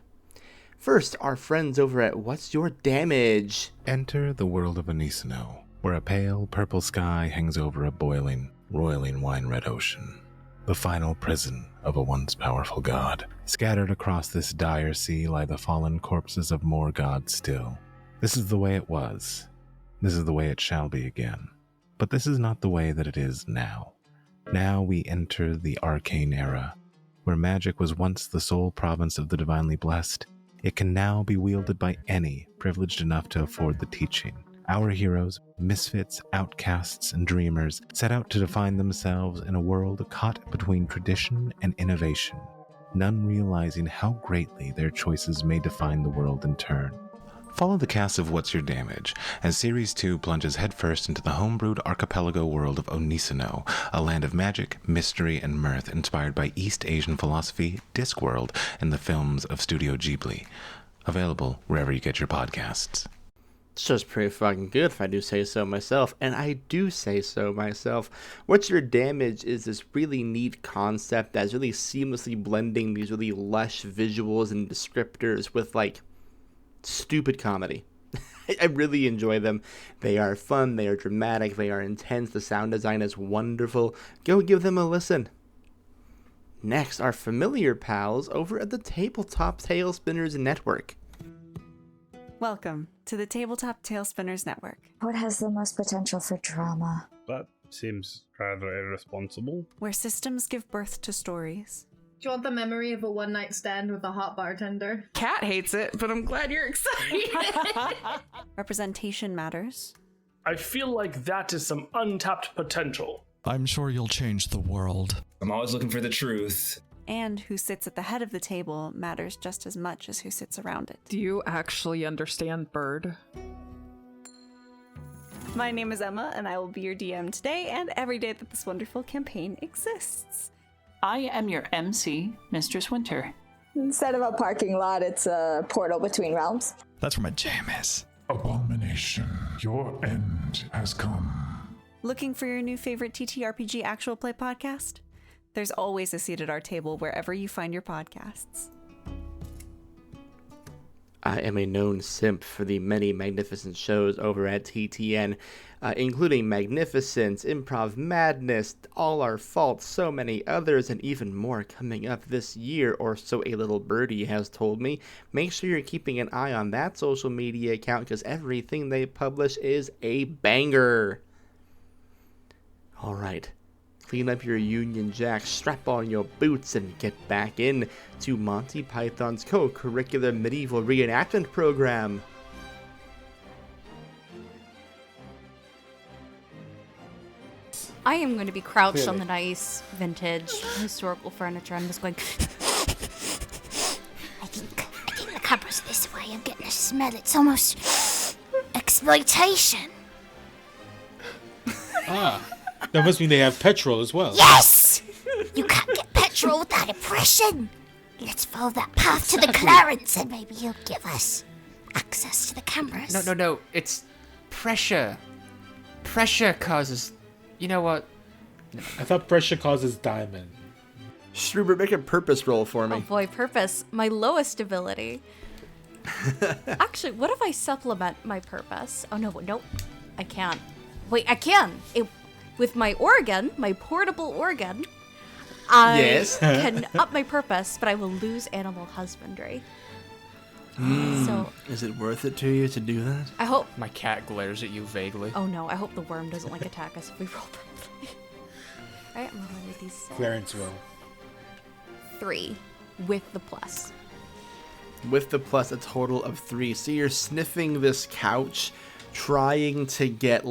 First, our friends over at What's Your Damage? Enter the world of Onisino, where a pale purple sky hangs over a boiling, roiling wine-red ocean. The final prison of a once powerful god. Scattered across this dire sea lie the fallen corpses of more gods still. This is the way it was. This is the way it shall be again. But this is not the way that it is now. Now we enter the arcane era, where magic was once the sole province of the divinely blessed. It can now be wielded by any privileged enough to afford the teaching. Our heroes, misfits, outcasts, and dreamers set out to define themselves in a world caught between tradition and innovation, none realizing how greatly their choices may define the world in turn. Follow the cast of What's Your Damage as Series 2 plunges headfirst into the homebrewed archipelago world of Onisino, a land of magic, mystery, and mirth inspired by East Asian philosophy, Discworld, and the films of Studio Ghibli. Available wherever you get your podcasts. It's just pretty fucking good if I do say so myself, and I do say so myself. What's Your Damage is this really neat concept that's really seamlessly blending these really lush visuals and descriptors with, like, stupid comedy. I really enjoy them. They are fun, they are dramatic, they are intense, the sound design is wonderful. Go give them a listen. Next, our familiar pals over at the Tabletop Tailspinners Network. Welcome to the Tabletop Tailspinners Network, What has the most potential for drama? That seems rather irresponsible. where systems give birth to stories. Do you want the memory of a one-night stand with a hot bartender? Kat hates it, but I'm glad you're excited. Representation matters. I feel like that is some untapped potential. I'm sure you'll change the world. I'm always looking for the truth. And who sits at the head of the table matters just as much as who sits around it. Do you actually understand Bird? My name is Emma, and I will be your DM today and every day that this wonderful campaign exists. I am your MC, Mistress Winter. Instead of a parking lot, it's a portal between realms. That's where my jam is. Abomination, your end has come. Looking for your new favorite TTRPG actual play podcast? There's always a seat at our table wherever you find your podcasts. I am a known simp for the many magnificent shows over at TTN, including Magnificence, Improv Madness, All Our Fault, so many others, and even more coming up this year, or so a little birdie has told me. Make sure you're keeping an eye on that social media account, because everything they publish is a banger. Alright. Clean up your Union Jack, strap on your boots, and get back in to Monty Python's Co-Curricular Medieval Reenactment program. I am going to be crouched on the nice vintage historical furniture. I'm just going. I think the cupboard's this way. I'm getting a smell. It's almost exploitation. That must mean they have petrol as well. Yes! You can't get petrol without oppression. Let's follow that path to the Clarence and maybe he'll give us access to the cameras. No. It's pressure. Pressure causes... You know what? I thought pressure causes diamond. Shrewbert, make a purpose roll for me. Oh boy, purpose. My lowest ability. Actually, what if I supplement my purpose? Oh no, I can't. Wait, I can. With my organ, my portable organ, I can up my purpose, but I will lose animal husbandry. So, is it worth it to you to do that? I hope... My cat glares at you vaguely. Oh no, I hope the worm doesn't attack us if we roll properly. Alright, I'm rolling with these. Clarence will. 3 with the plus. With the plus, a total of 3. So you're sniffing this couch, trying to get,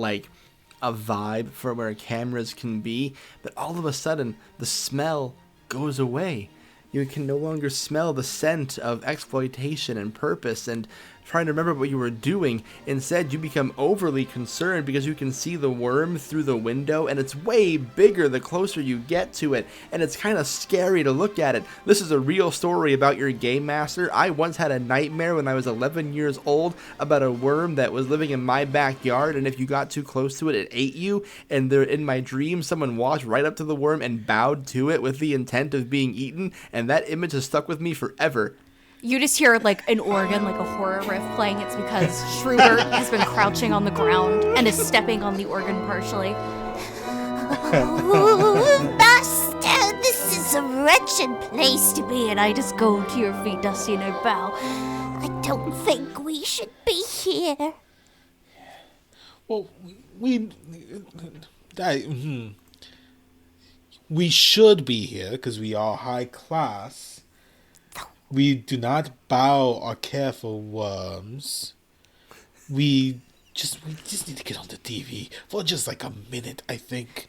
a vibe for where cameras can be, but all of a sudden, the smell goes away. You can no longer smell the scent of exploitation and purpose, and trying to remember what you were doing. Instead, you become overly concerned because you can see the worm through the window, and it's way bigger the closer you get to it, and it's kind of scary to look at it. This is a real story about your game master. I once had a nightmare when I was 11 years old about a worm that was living in my backyard, and if you got too close to it, it ate you. And there, in my dream, someone walked right up to the worm and bowed to it with the intent of being eaten, and that image has stuck with me forever. You just hear like an organ, like a horror riff playing. It's because Shrewbert has been crouching on the ground and is stepping on the organ partially. Oh, Master, this is a wretched place to be. And I just go to your feet, Dusty, and I bow. I don't think we should be here. Well, we should be here because we are high class. We do not bow or care for worms. We just need to get on the TV for just like a minute, I think.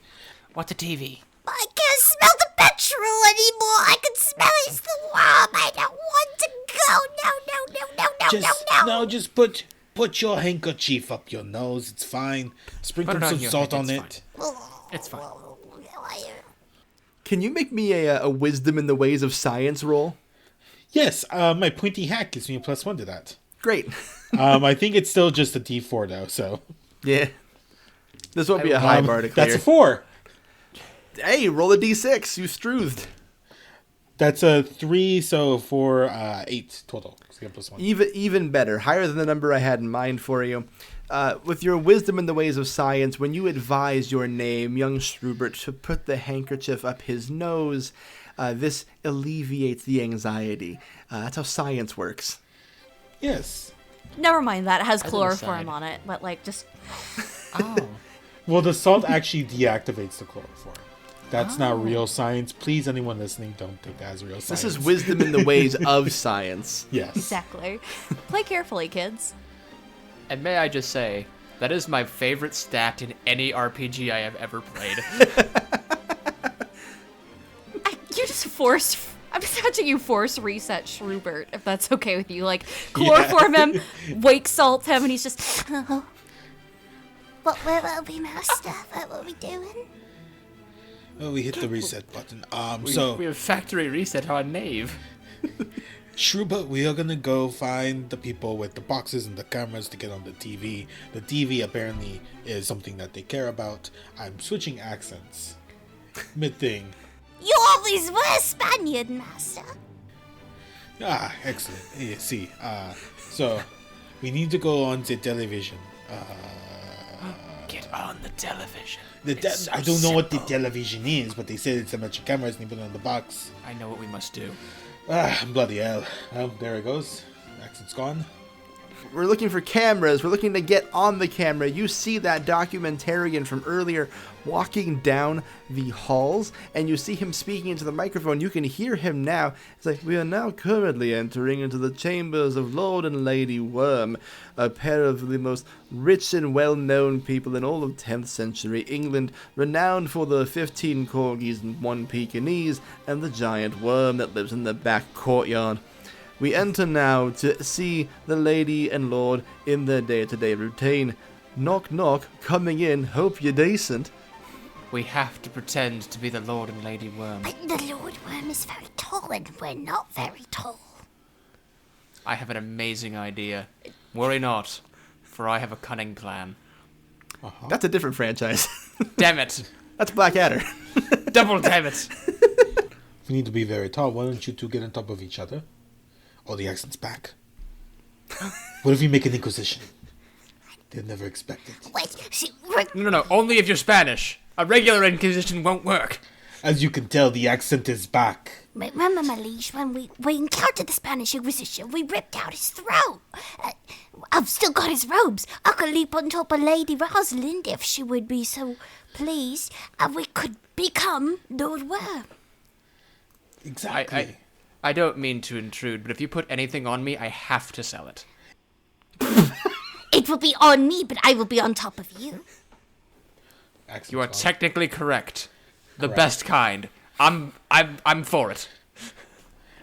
What's a TV? I can't smell the petrol anymore. I can smell it's the worm. I don't want to go. No. Just put your handkerchief up your nose. It's fine. Sprinkle some salt on it. It's fine. Can you make me a wisdom in the ways of science roll? Yes, my pointy hat gives me a +1 to that. Great. I think it's still just a D4 though, so. Yeah. This won't be a high bar to clear. That's a 4. Hey, roll a D6. You streuthed. That's a 3, so 4, 8 total. So you get +1. Even better. Higher than the number I had in mind for you. With your wisdom in the ways of science, when you advise your name, young Shrewbert, to put the handkerchief up his nose, this alleviates the anxiety. That's how science works. Yes. Never mind that. It has chloroform on it, but like just... Oh. Well, the salt actually deactivates the chloroform. That's not real science. Please, anyone listening, don't take that as real science. This is wisdom in the ways of science. Yes. Exactly. Play carefully, kids. And may I just say, that is my favorite stat in any RPG I have ever played. You just I'm watching you force reset Shrewbert, if that's okay with you. Like, chloroform him, wake salt him, and he's just... What were we, Master? What were we doing? Oh, we hit the reset button. We have factory reset our Knave. Shrewbert, we are gonna go find the people with the boxes and the cameras to get on the TV. The TV apparently is something that they care about. I'm switching accents. Mid-thing. You always were Spaniard, Master. Ah, excellent. Yeah, see. So, we need to go on the television. Get on the television. I don't know what the television is, but they said it's a bunch of cameras and they put it on the box. I know what we must do. Bloody hell. There it goes. Accent's gone. We're looking for cameras. We're looking to get on the camera. You see that documentarian from earlier walking down the halls, and you see him speaking into the microphone. You can hear him now. It's like, we are now currently entering into the chambers of Lord and Lady Worm, a pair of the most rich and well-known people in all of 10th century England, renowned for the 15 corgis and 1 Pekingese, and the giant worm that lives in the back courtyard. We enter now to see the lady and lord in their day-to-day routine. Knock, knock, coming in, hope you're decent. We have to pretend to be the Lord and Lady Worm. The Lord Worm is very tall, and we're not very tall. I have an amazing idea. Worry not, for I have a cunning plan. That's a different franchise. Damn it. That's Blackadder. Double damn it. We need to be very tall. Why don't you two get on top of each other? Oh, the accent's back. What if we make an inquisition? They'll never expect it. Wait, see, No, only if you're Spanish. A regular inquisition won't work. As you can tell, the accent is back. Remember, my liege, when we encountered the Spanish Inquisition, we ripped out his throat. I've still got his robes. I could leap on top of Lady Rosalind if she would be so pleased, and we could become Lord Worm. Exactly. I don't mean to intrude, but if you put anything on me, I have to sell it. It will be on me, but I will be on top of you. You are technically correct. The best kind. I'm for it.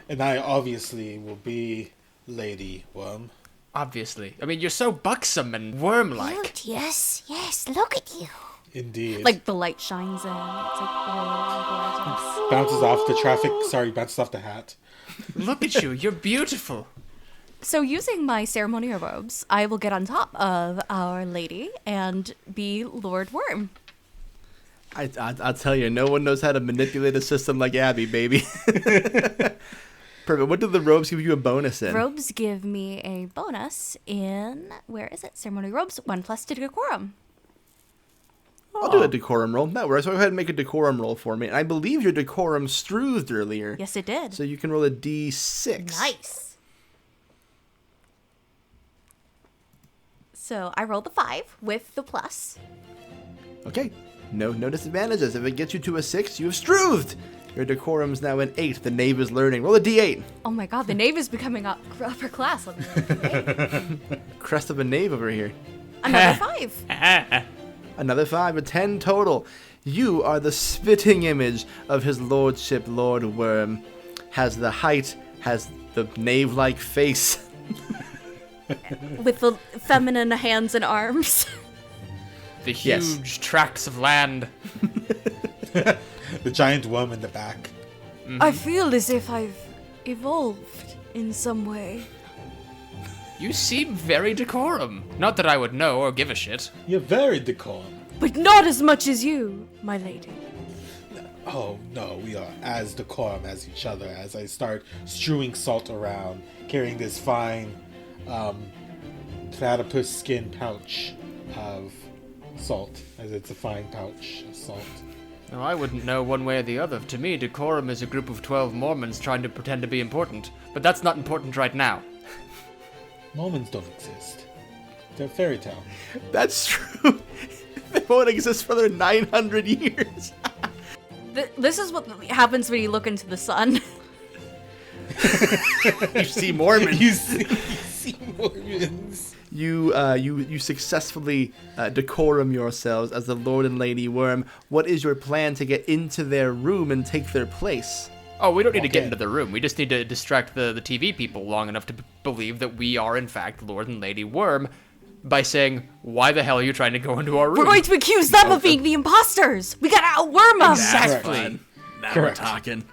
And I obviously will be Lady Worm. Obviously. I mean, you're so buxom and worm-like. Cute, yes, look at you. Indeed. Like the light shines in. It's like oh, bounces off the traffic. Sorry, bounces off the hat. Look at you. You're beautiful. So using my ceremonial robes, I will get on top of Our Lady and be Lord Worm. I'll tell you, no one knows how to manipulate a system like Abbie, baby. Perfect. What do the robes give you a bonus in? Robes give me a bonus in, where is it? Ceremonial robes, 1+ to decorum. I'll do a decorum roll. That works. So go ahead and make a decorum roll for me. And I believe your decorum streuthed earlier. Yes, it did. So you can roll a d6. Nice. So I rolled the 5 with the plus. Okay. No disadvantages. If it gets you to a 6, you have streuthed. Your decorum's now an 8. The knave is learning. Roll a d8. Oh my god, the knave is becoming upper class. Let me roll a d8. Crest of a knave over here. Another 5. Another 5, a 10 total. You are the spitting image of his lordship, Lord Worm. Has the height, has the knave-like face. With the feminine hands and arms. The huge tracts of land. The giant worm in the back. Mm-hmm. I feel as if I've evolved in some way. You seem very decorum. Not that I would know or give a shit. You're very decorum. But not as much as you, my lady. Oh, no, we are as decorum as each other as I start strewing salt around, carrying this fine platypus skin pouch of salt, as it's a fine pouch of salt. No, I wouldn't know one way or the other. To me, decorum is a group of 12 Mormons trying to pretend to be important. But that's not important right now. Mormons don't exist. They're a fairy tale. That's true. They won't exist for another 900 years. This is what happens when you look into the sun. You see Mormons. You see Mormons. You successfully decorum yourselves as the Lord and Lady Worm. What is your plan to get into their room and take their place? Oh, we don't need to get into the room. We just need to distract the TV people long enough to believe that we are, in fact, Lord and Lady Worm by saying, why the hell are you trying to go into our room? We're going to accuse them of being the imposters. We gotta outworm them. Exactly. Now we're talking.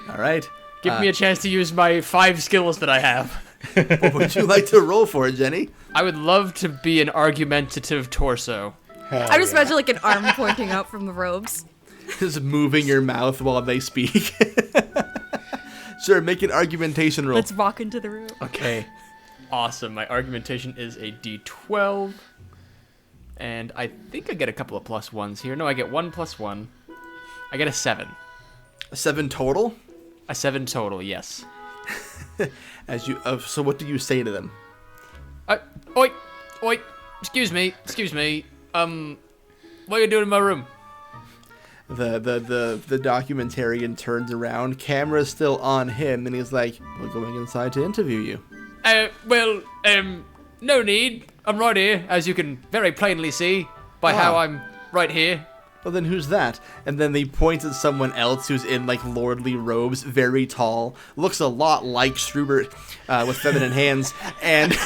All right. Give me a chance to use my 5 skills that I have. What would you like to roll for, Jenny? I would love to be an argumentative torso. I just imagine like an arm pointing out from the robes. Just moving your mouth while they speak. Sure, make an argumentation roll. Let's walk into the room. Okay. Awesome. My argumentation is a d12. And I think I get a couple of +1s here. No, I get 1 + 1. I get a 7. A 7 total? A 7 total, yes. As you, so what do you say to them? Oi, excuse me. What are you doing in my room? The documentarian turns around, camera's still on him, and he's like, we're going inside to interview you. No need. I'm right here, as you can very plainly see by how I'm right here. Well, then who's that? And then he points at someone else who's in, like, lordly robes, very tall, looks a lot like Shrewbert, with feminine hands, and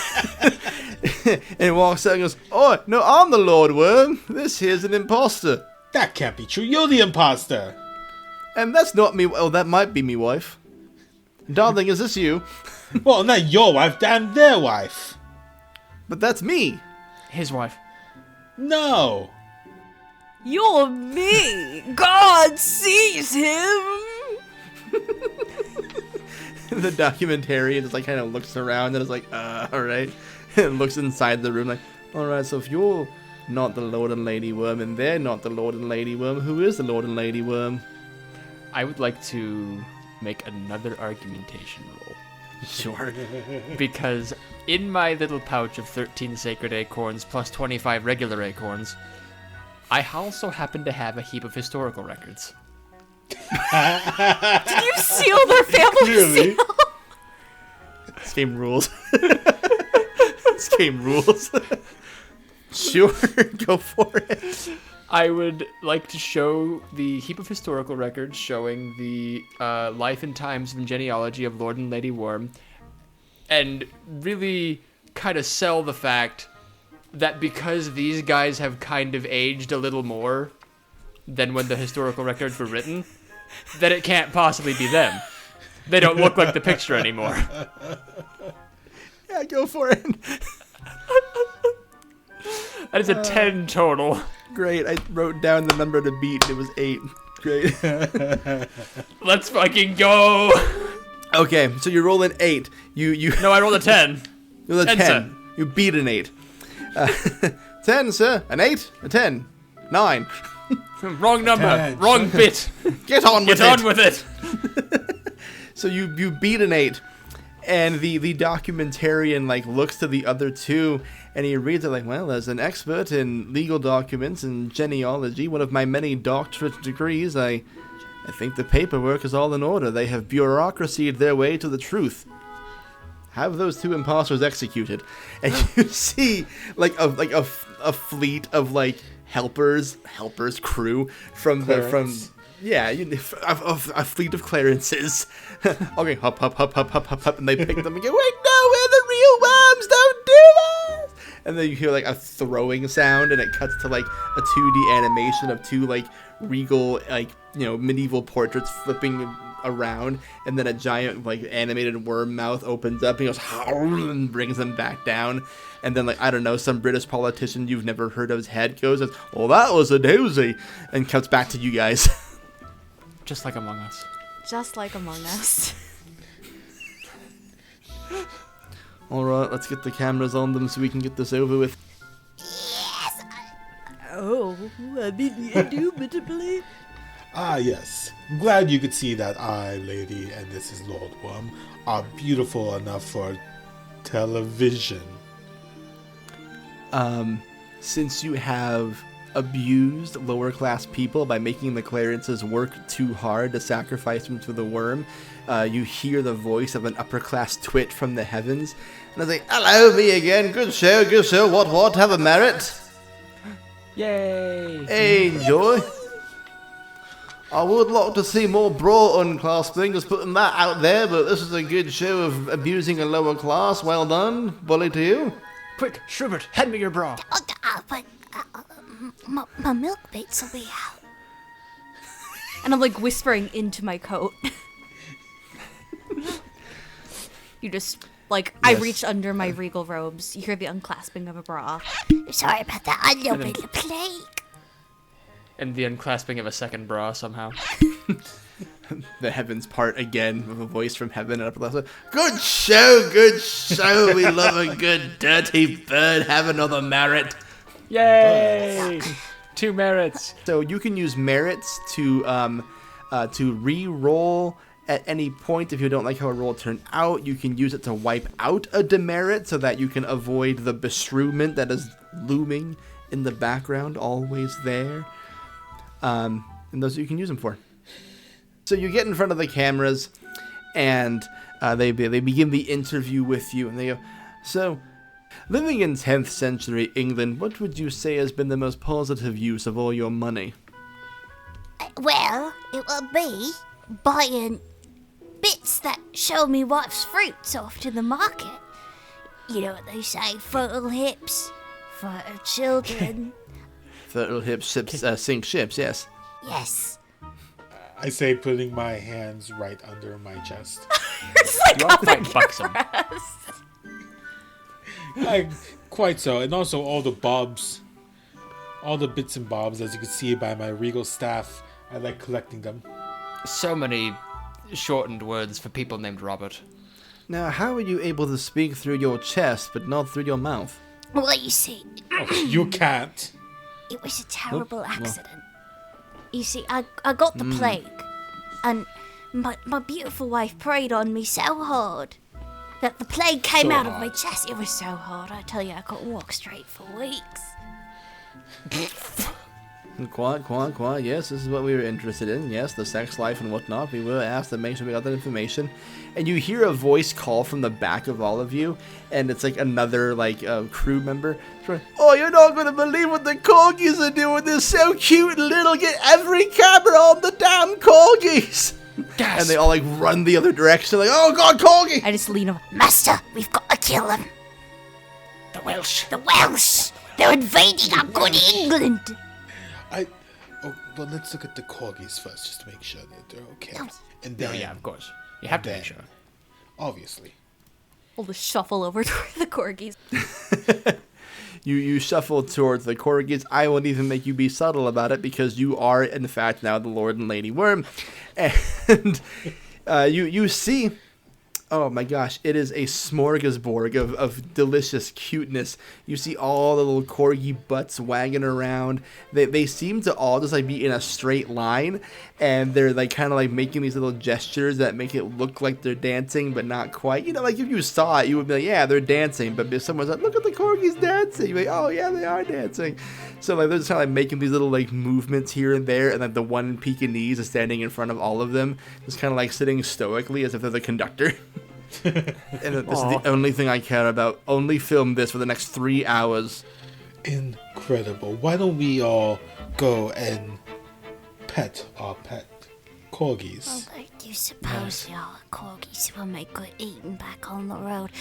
and walks out and goes, oh, no, I'm the Lord Worm. This here's an imposter. That can't be true. You're the imposter. And that's not me. Oh, that might be me wife. Darling, is this you? Well, not your wife, damn their wife. But that's me. His wife. No. You're me. God sees him. The documentarian just like kind of looks around and is like, all right. And looks inside the room like, all right, so if you're not the Lord and Lady Worm and they're not the Lord and Lady Worm, who is the Lord and Lady Worm? I would like to make another argumentation roll. Sure. Because in my little pouch of 13 sacred acorns plus 25 regular acorns, I also happen to have a heap of historical records. Did you seal their family seal? This game rules. This game rules. Sure, go for it. I would like to show the heap of historical records showing the life and times and genealogy of Lord and Lady Worm, and really kind of sell the fact that because these guys have kind of aged a little more than when the historical records were written, that it can't possibly be them. They don't look like the picture anymore. Yeah, go for it. That is a 10 total. Great. I wrote down the number to beat. It was 8. Great. Let's fucking go. Okay, so you roll an 8. You. No, I rolled a 10. You rolled a 10. Sir. You beat an 8. 10, sir. An 8. A 10. 9. Wrong number. 10. Wrong bit. Get on with it. Get on with it. So you beat an 8, and the documentarian like looks to the other two, and he reads it like, well, as an expert in legal documents and genealogy, one of my many doctorate degrees, I think the paperwork is all in order. They have bureaucracied their way to the truth. Have those 2 imposters executed, and you see like a fleet of like helpers crew from a fleet of clearances. Okay, hop, and they pick them and go, wait, no, we're the real worms, don't do this! And then you hear like a throwing sound, and it cuts to like a 2D animation of 2 like regal, like, you know, medieval portraits flipping around, and then a giant like animated worm mouth opens up and goes and brings them back down, and then like, I don't know, some British politician you've never heard of's head goes, well, that was a doozy, and cuts back to you guys. Just like Among Us. Just like Among Us. Alright, let's get the cameras on them so we can get this over with. Yes. Oh, I mean, indubitably. Ah, yes. Glad you could see that I, lady, and this is Lord Worm, are beautiful enough for television. Since you have abused lower class people by making the clearances work too hard to sacrifice them to the worm, you hear the voice of an upper class twit from the heavens, and I was like, hello, me again, good show, what, have a merit? Yay! Hey, enjoy. I would like to see more bra unclasping, just putting that out there, but this is a good show of abusing a lower class. Well done, bully to you. Quick, Shrewbert, hand me your bra. But my milk bits will be out. And I'm like whispering into my coat. You just, like, yes. I reach under my regal robes. You hear the unclasping of a bra. Sorry about that. I know the plague. And the unclasping of a second bra somehow. The heavens part again with a voice from heaven and upper class. Good show. We love a good dirty bird. Have another merit. Yay! 2 merits. So you can use merits to re-roll at any point if you don't like how a roll turned out. You can use it to wipe out a demerit so that you can avoid the bestrewment that is looming in the background, always there. And those you can use them for. So you get in front of the cameras, and they begin the interview with you, and they go, so, living in 10th century England, what would you say has been the most positive use of all your money? Well, it would be buying bits that show me wife's fruits off to the market. You know what they say, fertile hips, fertile children. Fertile hips sink ships, yes. Yes. I say putting my hands right under my chest. It's like you are quite buxom. Quite so. And also all the bobs. All the bits and bobs, as you can see by my regal staff. I like collecting them. So many shortened words for people named Robert. Now, how are you able to speak through your chest, but not through your mouth? Well, you see... you can't. It was a terrible accident. You see, I got the plague, and my beautiful wife prayed on me so hard that the plague came out of my chest. It was so hard, I tell you, I couldn't walk straight for weeks. Quite. Yes, this is what we were interested in. Yes, the sex life and whatnot. We were asked to make sure we got that information. And you hear a voice call from the back of all of you, and it's like another crew member. Like, oh, you're not going to believe what the corgis are doing. They're so cute and little. Get every camera on the damn corgis. Gasp. And they all run the other direction. Like, oh God, corgi! I just lean over. Master, we've got to kill him. The Welsh! The Welsh! They're invading our good England! Well, let's look at the corgis first, just to make sure that they're okay. And Oh, yeah, of course. You have to make sure. Obviously. We'll just shuffle over to the corgis. You shuffle towards the corgis. I won't even make you be subtle about it because you are, in fact, now the Lord and Lady Worm. And you see... Oh my gosh, it is a smorgasbord of delicious cuteness. You see all the little corgi butts wagging around. They seem to all just like be in a straight line, and they're like kind of like making these little gestures that make it look like they're dancing, but not quite. You know, like if you saw it, you would be like, yeah, they're dancing. But if someone's like, look at the corgis dancing, you'd be like, oh yeah, they are dancing. So like they're just kind of like making these little like movements here and there, and like the one Pekingese is standing in front of all of them, just kind of like sitting stoically as if they're the conductor. And this is the only thing I care about. Only film this for the next 3 hours. Incredible. Why don't we all go and pet our pet corgis? Well, I do suppose your corgis will make good eating back on the road.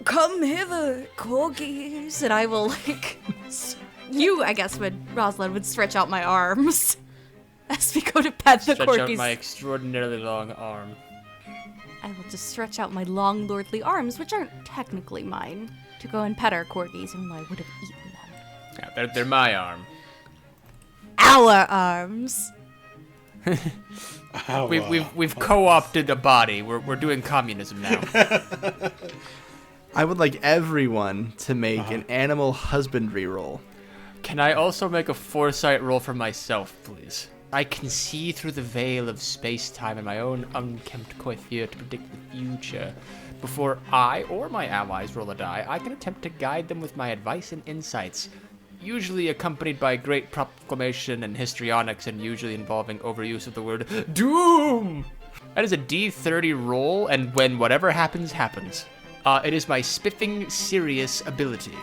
Come hither, corgis. And I will, like... I guess, Rosalind would stretch out my arms as we go to pet the corgis. Stretch out my extraordinarily long arm. I will just stretch out my long lordly arms, which aren't technically mine, to go and pet our corgis, even though I would have eaten them. Yeah, they're my arm. Our arms. We've co-opted a body. We're doing communism now. I would like everyone to make an animal husbandry roll. Can I also make a foresight roll for myself, please? I can see through the veil of space-time in my own unkempt coiffure to predict the future. Before I or my allies roll a die, I can attempt to guide them with my advice and insights, usually accompanied by great proclamation and histrionics, and usually involving overuse of the word doom. That is a D30 roll, and when whatever happens, happens. It is my spiffing serious ability.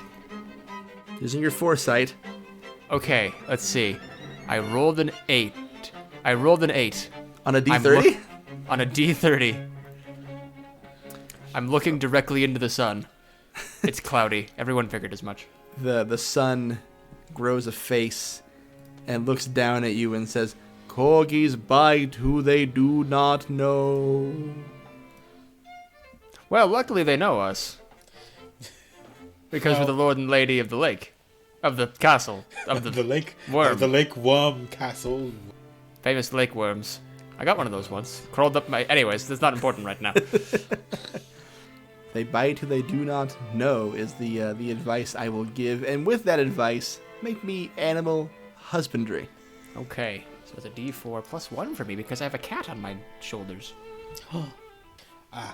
Using your foresight. Okay, let's see. I rolled an 8. On a D30? On a D30. I'm looking directly into the sun. It's cloudy. Everyone figured as much. The sun grows a face and looks down at you and says, corgis bite who they do not know. Well, luckily they know us. Because we're the Lord and Lady of the Lake. Of the castle. Of the lake worm. Of the lake worm castle. Famous lake worms. I got one of those once. Crawled up my... Anyways, that's not important right now. They bite who they do not know is the advice I will give. And with that advice, make me animal husbandry. Okay. So it's a D4 plus 1 for me because I have a cat on my shoulders.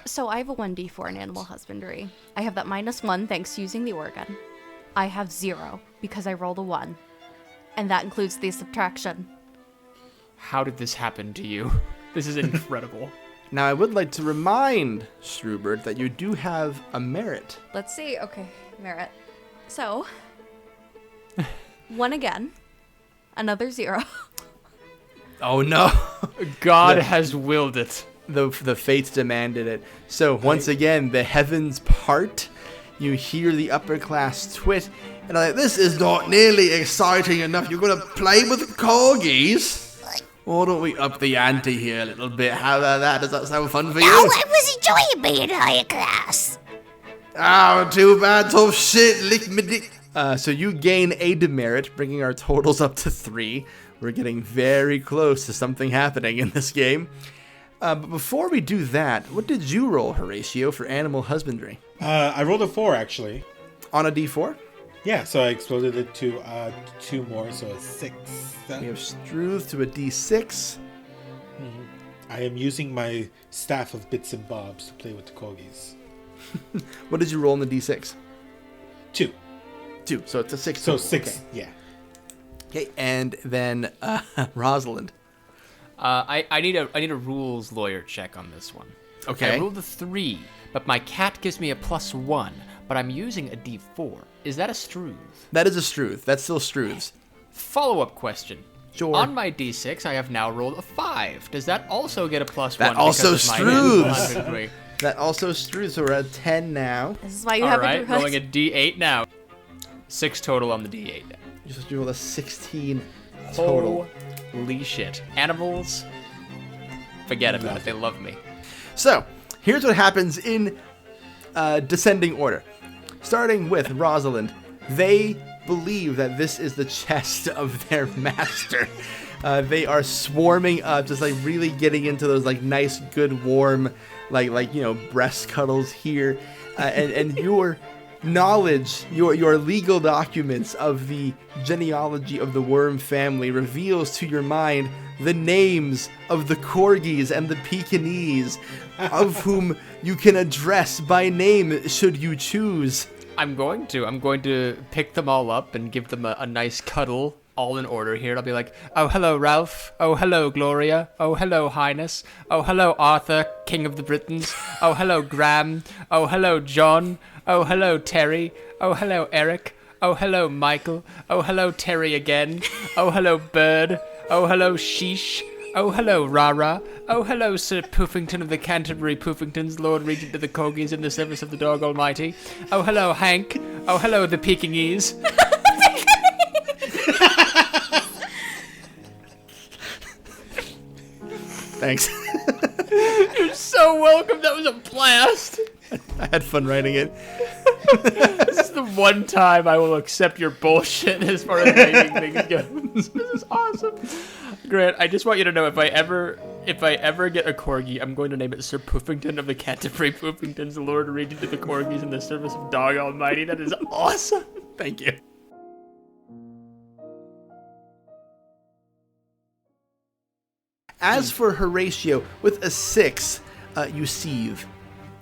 So I have a 1d4 in animal husbandry. I have that -1 thanks to using the organ. I have 0 because I rolled a 1. And that includes the subtraction. How did this happen to you? This is incredible. Now, I would like to remind Shrewbert that you do have a merit. Let's see. Okay, merit. So, 1 again. Another 0. Oh, no. God has willed it. The fates demanded it. So, once again, the heavens part. You hear the upper class twit, and I'm like, this is not nearly exciting enough. You're going to play with corgis? Why don't we up the ante here a little bit? How about that? Does that sound fun for you? Oh, I was enjoying being higher class. Oh, too bad, tough shit, lick me dick. So you gain a demerit, bringing our totals up to 3. We're getting very close to something happening in this game. But before we do that, what did you roll, Horatio, for animal husbandry? I rolled a 4, actually. On a D4? Yeah, so I exploded it to 2 more, so a 6. We have Struth to a D6. Mm-hmm. I am using my staff of bits and bobs to play with the corgis. What did you roll in the D6? 2. 2, so it's a 6. So total. 6, okay. Yeah. Okay, and then Rosalind. I need a rules lawyer check on this one. Okay. I rolled a 3, but my cat gives me a +1, but I'm using a D4. Is that a Struth? That is a Struth. That's still Struths. Follow-up question. Sure. On my D6, I have now rolled a 5. Does that also get a +1? That also Struths. That also Struths, so we're at 10 now. This is why you have a rolling a D8 now. 6 total on the D8. You're supposed to roll a 16 total. Holy shit. Animals, forget about it. They love me. So, here's what happens in descending order. Starting with Rosalind, they believe that this is the chest of their master. They are swarming up, just like really getting into those like nice, good, warm, like breast cuddles here, and your knowledge, your legal documents of the genealogy of the worm family reveals to your mind the names of the corgis and the Pekingese, of whom you can address by name should you choose. I'm going to pick them all up and give them a nice cuddle, all in order here. I'll be like, oh, hello, Ralph. Oh, hello, Gloria. Oh, hello, Highness. Oh, hello, Arthur, King of the Britons. Oh, hello, Graham. Oh, hello, John. Oh, hello, Terry. Oh, hello, Eric. Oh, hello, Michael. Oh, hello, Terry again. Oh, hello, Bird. Oh, hello, Sheesh. Oh, hello, Rara. Oh, hello, Sir Poofington of the Canterbury Poofingtons, Lord Regent of the Corgis in the service of the Dog Almighty. Oh, hello, Hank. Oh, hello, the Pekingese. Thanks. You're so welcome. That was a blast. I had fun writing it. This is the one time I will accept your bullshit as far as making things go. This is awesome. Grant, I just want you to know, if I ever get a corgi, I'm going to name it Sir Poofington of the Canterbury Poofingtons, Lord Regent of the Corgis in the service of Dog Almighty. That is awesome. Thank you. As for Horatio, with a 6, you seethe.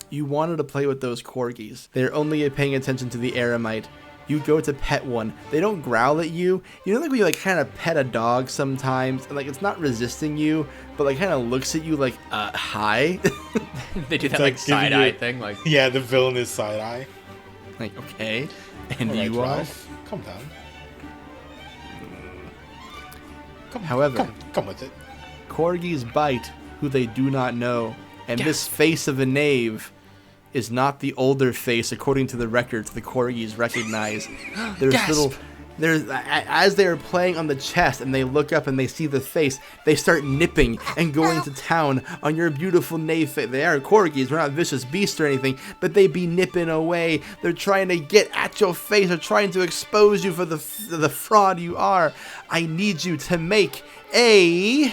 You wanted to play with those corgis. They're only paying attention to the eremite. You go to pet one. They don't growl at you. You know, like when you like kind of pet a dog sometimes, and like it's not resisting you, but like kind of looks at you like, hi. They do that like side eye thing, like yeah, the villainous side eye. Like, okay, and right, you are. Calm down. However, come with it. Corgis bite who they do not know, and this face of a knave is not the older face, according to the records the corgis recognize. There's as they are playing on the chest and they look up and they see the face, they start nipping and going to town on your beautiful knave face. They are corgis, they're not vicious beasts or anything, but they be nipping away. They're trying to get at your face, they're trying to expose you for the fraud you are. I need you to make a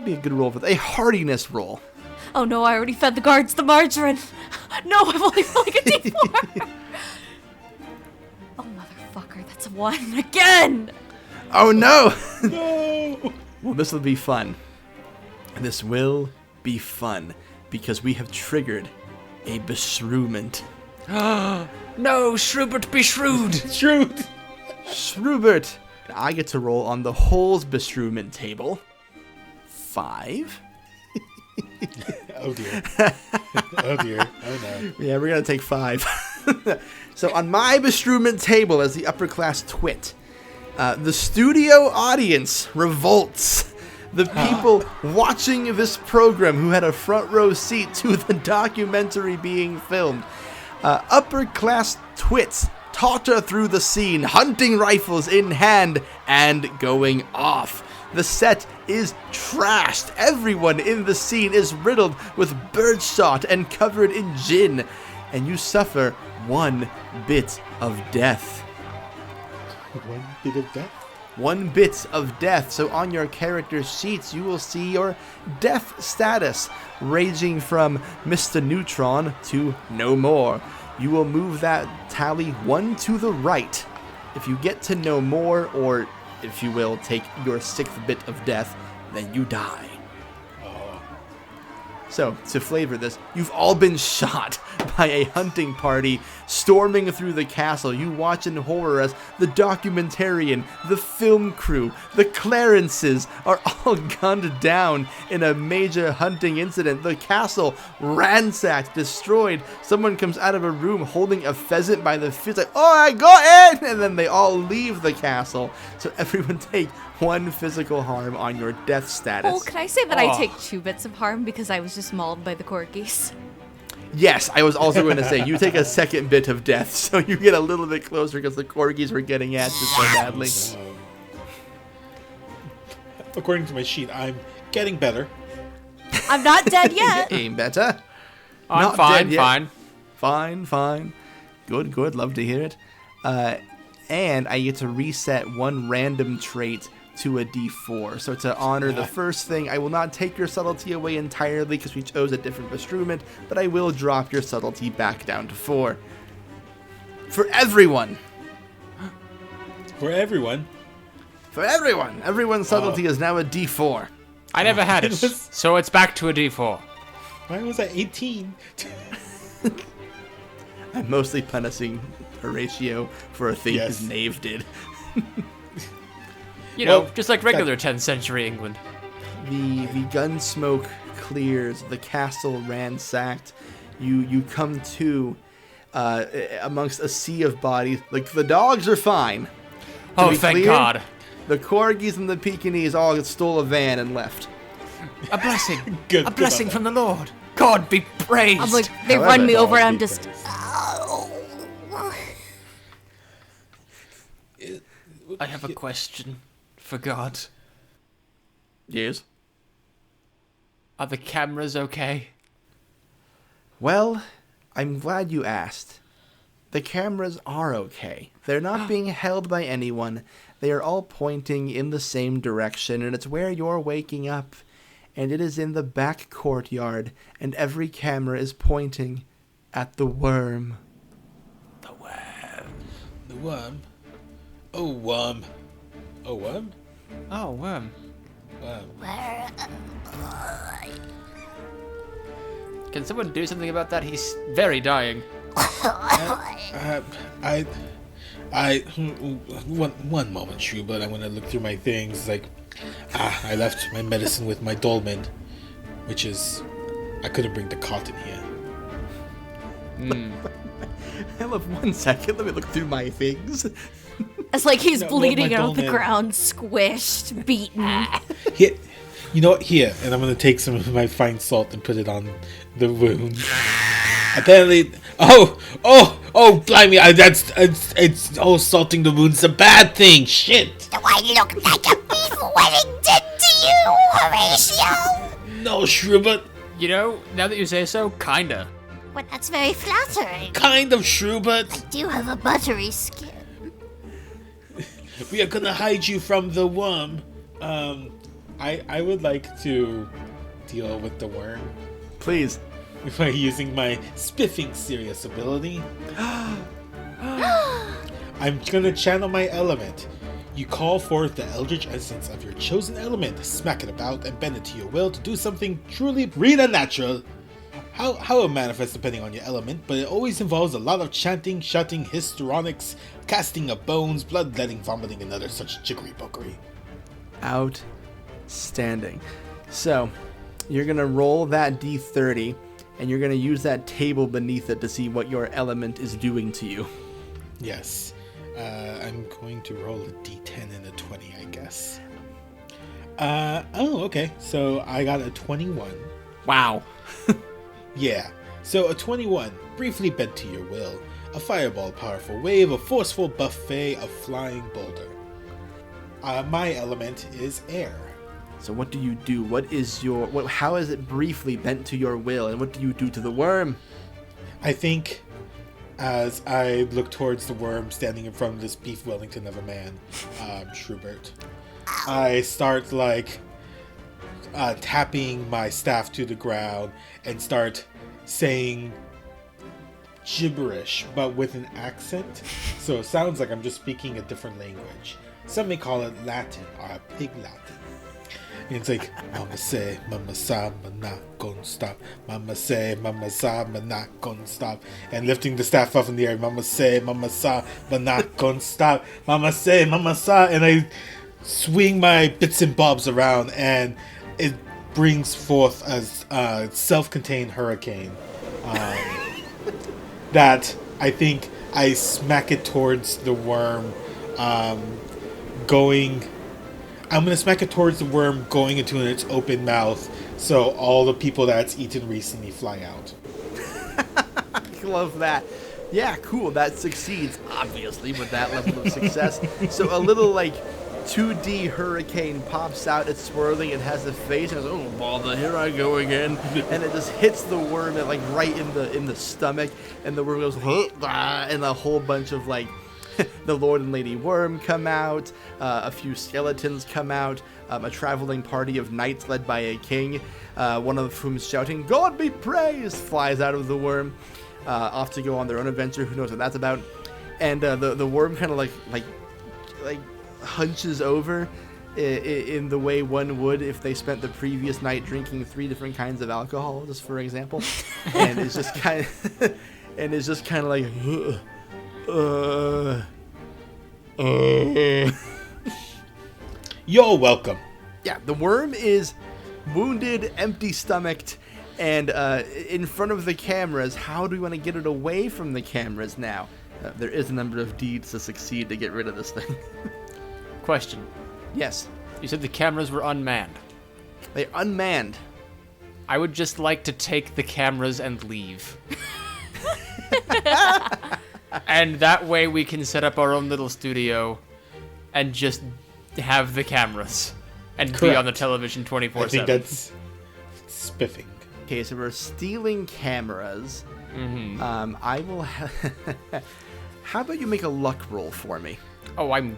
good roll for a hardiness roll. Oh no, I already fed the guards the margarine. No, I've only felt like a D4. Oh, motherfucker, that's a 1 again. Oh no. No. Well, this will be fun. This will be fun because we have triggered a beshrewment. No, Shrewbert be shrewd. Shrewbert. I get to roll on the whole's beshrewment table. 5. Oh dear. Oh dear. Oh no. Yeah, we're gonna take 5. So on my beshrewment table as the upper class twit, the studio audience revolts. The people watching this program who had a front row seat to the documentary being filmed. Upper class twits totter through the scene, hunting rifles in hand and going off. The set is trashed. Everyone in the scene is riddled with birdshot and covered in gin. And you suffer 1 bit of death. 1 bit of death? 1 bit of death. So on your character sheets, you will see your death status, ranging from Mr. Neutron to no more. You will move that tally 1 to the right. If you get to no more, or if you will, take your 6th bit of death, then you die. So, to flavor this, you've all been shot by a hunting party storming through the castle. You watch in horror as the documentarian, the film crew, the Clarences are all gunned down in a major hunting incident. The castle ransacked, destroyed. Someone comes out of a room holding a pheasant by the feet, like, oh, I got it! And then they all leave the castle. So everyone take 1 physical harm on your death status. Oh, can I say that I take 2 bits of harm because I was just mauled by the corgis? Yes, I was also going to say, you take a second bit of death, so you get a little bit closer because the corgis were getting at you so badly. According to my sheet, I'm getting better. I'm not dead yet. Getting better. I'm Not fine, dead yet. fine. Fine. Good. Love to hear it. And I get to reset one random trait to a D4. So to honor the first thing, I will not take your subtlety away entirely because we chose a different bestrewment, but I will drop your subtlety back down to 4. For everyone. For everyone? For everyone. Everyone's subtlety is now a D4. I never had it, so it's back to a D4. Mine was at 18. I'm mostly punishing Horatio for a thing his knave did. You know, just like regular 10th century England. The gun smoke clears, the castle ransacked. You come to amongst a sea of bodies. Like, the dogs are fine. Oh, thank God. The corgis and the Pekingese all stole a van and left. A blessing. A blessing from the Lord. God be praised. I'm like, they run me over and I'm just... I have a question for God. Yes? Are the cameras okay? Well, I'm glad you asked. The cameras are okay. They're not being held by anyone. They are all pointing in the same direction, and it's where you're waking up. And it is in the back courtyard, and every camera is pointing at the worm. The worm. The worm? Oh, worm. Oh, worm? Oh, worm. Can someone do something about that? He's very dying. One moment, Shrewbert. I'm gonna look through my things. Like, I left my medicine with my dolmen, which is, I couldn't bring the cot in here. I love 1 second. Let me look through my things. It's like he's bleeding out the ground, squished, beaten. Here, you know what? Here, and I'm gonna take some of my fine salt and put it on the wound. Apparently, blimey! It's salting the wound's a bad thing. Shit. Do I look like a beef Wellington to you, Horatio? No, Shrewbert. You know, now that you say so, kinda. Well, that's very flattering. Kind of, Shrewbert. I do have a buttery skin. We are gonna hide you from the worm. I would like to deal with the worm. Please. By using my spiffing serious ability. I'm gonna channel my element. You call forth the eldritch essence of your chosen element, smack it about, and bend it to your will to do something truly preternatural. How it manifests depending on your element, but it always involves a lot of chanting, shouting, histrionics, casting of bones, bloodletting, vomiting, and other such jiggery-pokery. Outstanding. So, you're gonna roll that D30, and you're gonna use that table beneath it to see what your element is doing to you. Yes. I'm going to roll a D10 and a 20, I guess. Okay. So I got a 21. Wow. Yeah. So a 21, briefly bent to your will. A fireball, powerful wave, a forceful buffet, a flying boulder. My element is air. So what do you do? How is it briefly bent to your will, and what do you do to the worm? I think as I look towards the worm standing in front of this beef Wellington of a man, Shrewbert, I start tapping my staff to the ground and start saying gibberish, but with an accent. So it sounds like I'm just speaking a different language. Some may call it Latin or Pig Latin. And it's like, Mama say, Mama sa, ma not gon' stop. Mama say, Mama sa, ma not gon' stop. And lifting the staff up in the air, Mama say, Mama sa, ma not gon' stop. Mama say, Mama sa. And I swing my bits and bobs around, and it brings forth a self-contained hurricane that I think I smack it towards the worm, I'm going to smack it towards the worm going into its open mouth, so all the people that's eaten recently fly out. I love that. Yeah, cool. That succeeds, obviously, with that level of success. So a little, 2D hurricane pops out. It's swirling. It has a face. And it's, oh, bother, here I go again. And it just hits the worm right in the stomach. And the worm goes, and a whole bunch of, the Lord and Lady Worm come out. A few skeletons come out. A traveling party of knights led by a king. One of whom is shouting, God be praised, flies out of the worm. Off to go on their own adventure. Who knows what that's about? And the worm kind of like hunches over in the way one would if they spent the previous night drinking 3 different kinds of alcohol, just for example. And it's just kind of like, You're welcome. Yeah, the worm is wounded, empty-stomached. And in front of the cameras, how do we want to get it away from the cameras now? There is a number of deeds to succeed to get rid of this thing. Question. Yes. You said the cameras were unmanned. They're unmanned. I would just like to take the cameras and leave. And that way we can set up our own little studio and just have the cameras and be on the television 24/7. I think that's spiffing. Okay, so we're stealing cameras. Mm-hmm. I will. How about you make a luck roll for me? Oh, I'm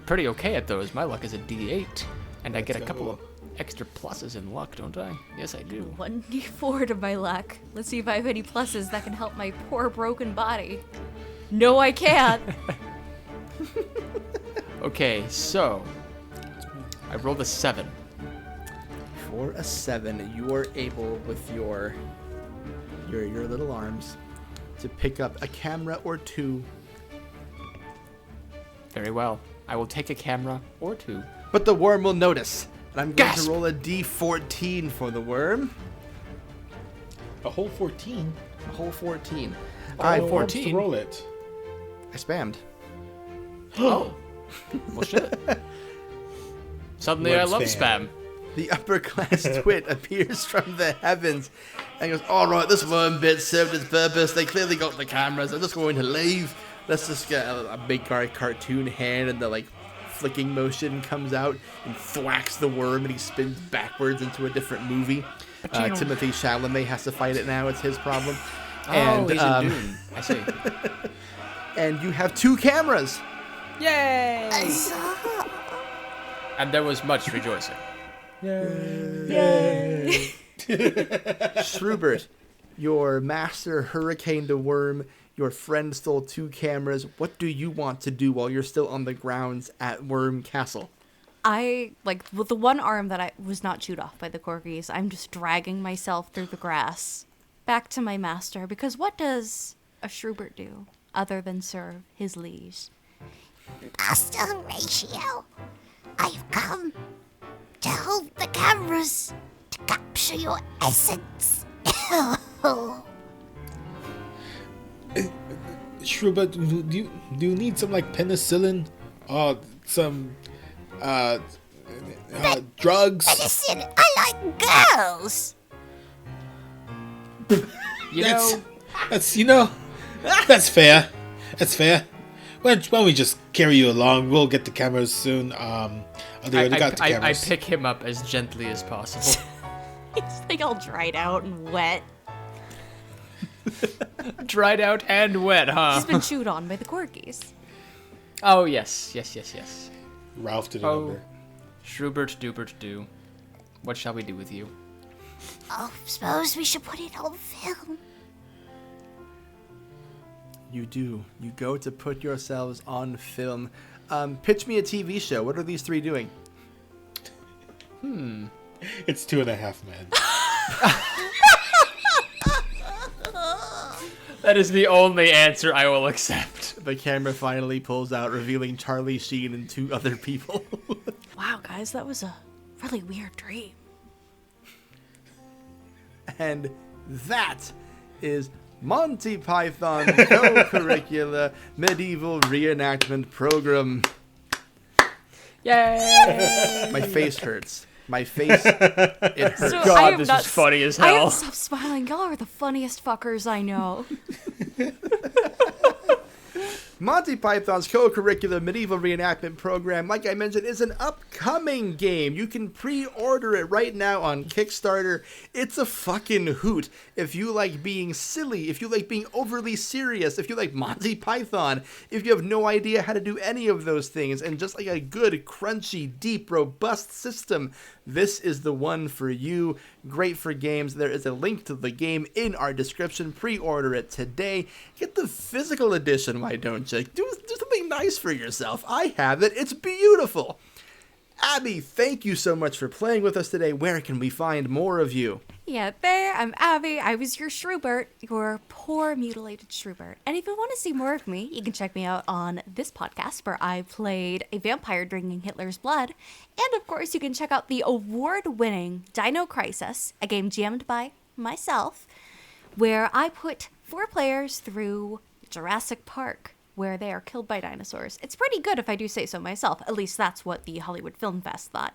pretty okay at those. My luck is a D8, and I get a couple of extra pluses in luck, don't I? Yes, I do. 1d4 to my luck. Let's see if I have any pluses that can help my poor broken body. No, I can't. Okay, so I rolled a 7. For a 7, you are able with your little arms to pick up a camera or 2. Very well. I will take a camera or 2. But the worm will notice. And I'm going Gasp! to roll a D14 for the worm. A whole 14? A whole 14. I 14. Roll it. I spammed. Oh. Well, shit. Suddenly I love spam. The upper class twit appears from the heavens and goes, all right, this worm bit served its purpose. They clearly got the cameras. I'm just going to leave. Let's just get a big cartoon hand, and the flicking motion comes out and thwacks the worm, and he spins backwards into a different movie. Timothy Chalamet has to fight it now. It's his problem. And, he's in Dune. I see. And you have 2 cameras. Yay! And there was much rejoicing. Yay! Shrewbert, your master hurricaned a worm. Your friend stole 2 cameras. What do you want to do while you're still on the grounds at Worm Castle? With the one arm that I was not chewed off by the corgis, I'm just dragging myself through the grass back to my master, because what does a Shrewbert do other than serve his liege? Master Horatio, I've come to hold the cameras to capture your essence. Shrewbert, do you need some penicillin or some drugs? Medicine, I like girls. That's fair. That's fair. Why don't we just carry you along? We'll get the cameras soon. I pick him up as gently as possible. He's all dried out and wet. Dried out and wet, huh? He's been chewed on by the corgis. Oh, yes. Ralph did a number. Shrewbert Dubert do. What shall we do with you? Oh, suppose we should put it on film. You do. You go to put yourselves on film. Pitch me a TV show. What are these 3 doing? It's 2.5 Men. That is the only answer I will accept. The camera finally pulls out, revealing Charlie Sheen and 2 other people. Wow, guys, that was a really weird dream. And that is Monty Python Co-Curricular Medieval Reenactment Program. Yay! My face hurts. My face, it hurts. So God, this is funny as I hell. have to stop smiling. Y'all are the funniest fuckers I know. Monty Python's Co-Curricular Medieval Reenactment program, like I mentioned, is an upcoming game. You can pre-order it right now on Kickstarter. It's a fucking hoot. If you like being silly, if you like being overly serious, if you like Monty Python, if you have no idea how to do any of those things, and just like a good, crunchy, deep, robust system, this is the one for you. Great for games. There is a link to the game in our description. Pre-order it today. Get the physical edition, why don't you? Do something nice for yourself. I have it. It's beautiful. Abbie, thank you so much for playing with us today. Where can we find more of you? Yeah, there, I'm Abbie. I was your Shrewbert, your poor mutilated Shrewbert. And if you want to see more of me, you can check me out on this podcast where I played a vampire drinking Hitler's blood. And of course, you can check out the award-winning Dino Crisis, a game GM'd by myself, where I put 4 players through Jurassic Park, where they are killed by dinosaurs. It's pretty good if I do say so myself. At least that's what the Hollywood Film Fest thought.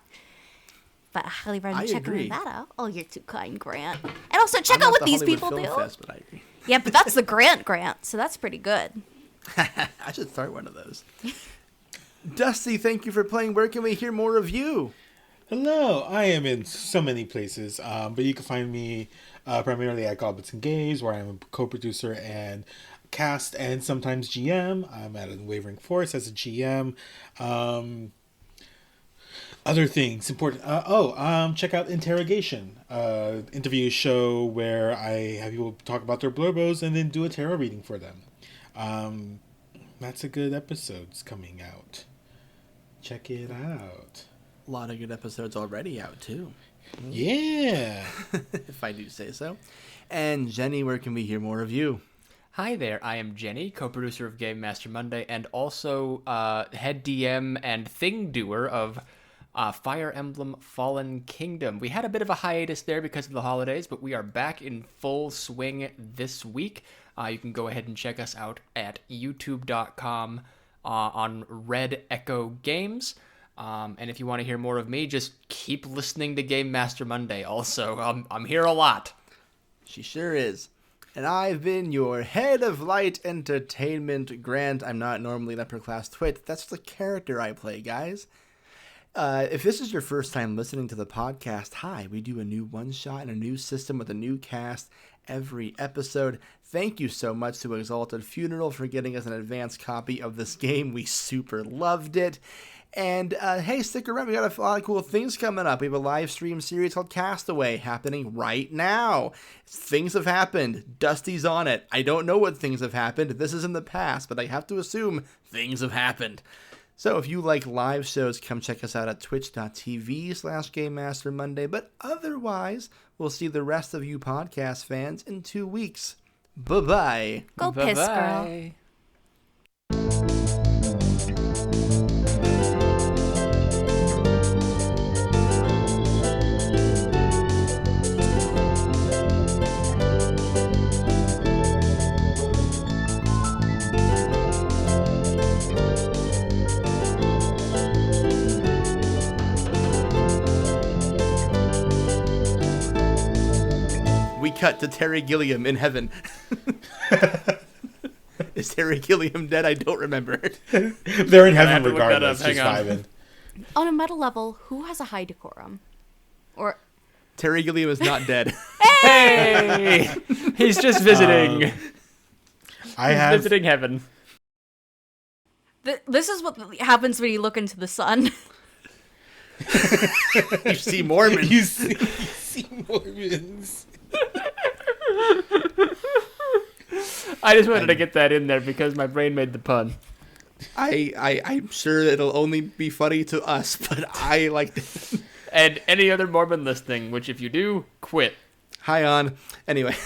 But I highly recommend checking that out. Oh, you're too kind, Grant. And also check out what these people do. Fest, but I agree. Yeah, but that's the Grant, so that's pretty good. I should start one of those. Dusty, thank you for playing. Where can we hear more of you? Hello, I am in so many places, but you can find me primarily at Goblets and Games, where I'm a co-producer and cast and sometimes GM. I'm at Unwavering Force as a GM. Other things important. Check out Interrogation, interview show where I have people talk about their blurbos and then do a tarot reading for them. That's a good episode's coming out. Check it out. A lot of good episodes already out too. Yeah. If I do say so. And Jenny, where can we hear more of you? Hi there, I am Jenny, co-producer of Game Master Monday, and also head DM and thing doer of Fire Emblem Fallen Kingdom. We had a bit of a hiatus there because of the holidays, but we are back in full swing this week. You can go ahead and check us out at youtube.com on Red Echo Games. And if you want to hear more of me, just keep listening to Game Master Monday also. I'm here a lot. She sure is. And I've been your head of light entertainment, Grant. I'm not normally an upper class twit. That's the character I play, guys. If this is your first time listening to the podcast, hi, we do a new one-shot and a new system with a new cast every episode. Thank you so much to Exalted Funeral for getting us an advanced copy of this game. We super loved it. And hey, stick around. We got a lot of cool things coming up. We have a live stream series called Castaway happening right now. Things have happened. Dusty's on it. I don't know what things have happened. This is in the past, but I have to assume things have happened. So if you like live shows, come check us out at twitch.tv/GameMasterMonday. But otherwise, we'll see the rest of you podcast fans in 2 weeks. Bye-bye. Go Bye-bye. piss, girl. We cut to Terry Gilliam in heaven. Is Terry Gilliam dead? I don't remember. They're in heaven regardless. Just vibing. On a meta level, who has a high decorum? Or Terry Gilliam is not dead. Hey! He's just visiting. He's visiting heaven. this is what happens when you look into the sun. You see Mormons. You see Mormons. I just wanted to get that in there because my brain made the pun. I'm sure it'll only be funny to us, but I like it. And any other Mormon listening, which if you do, quit. Hi on. Anyway.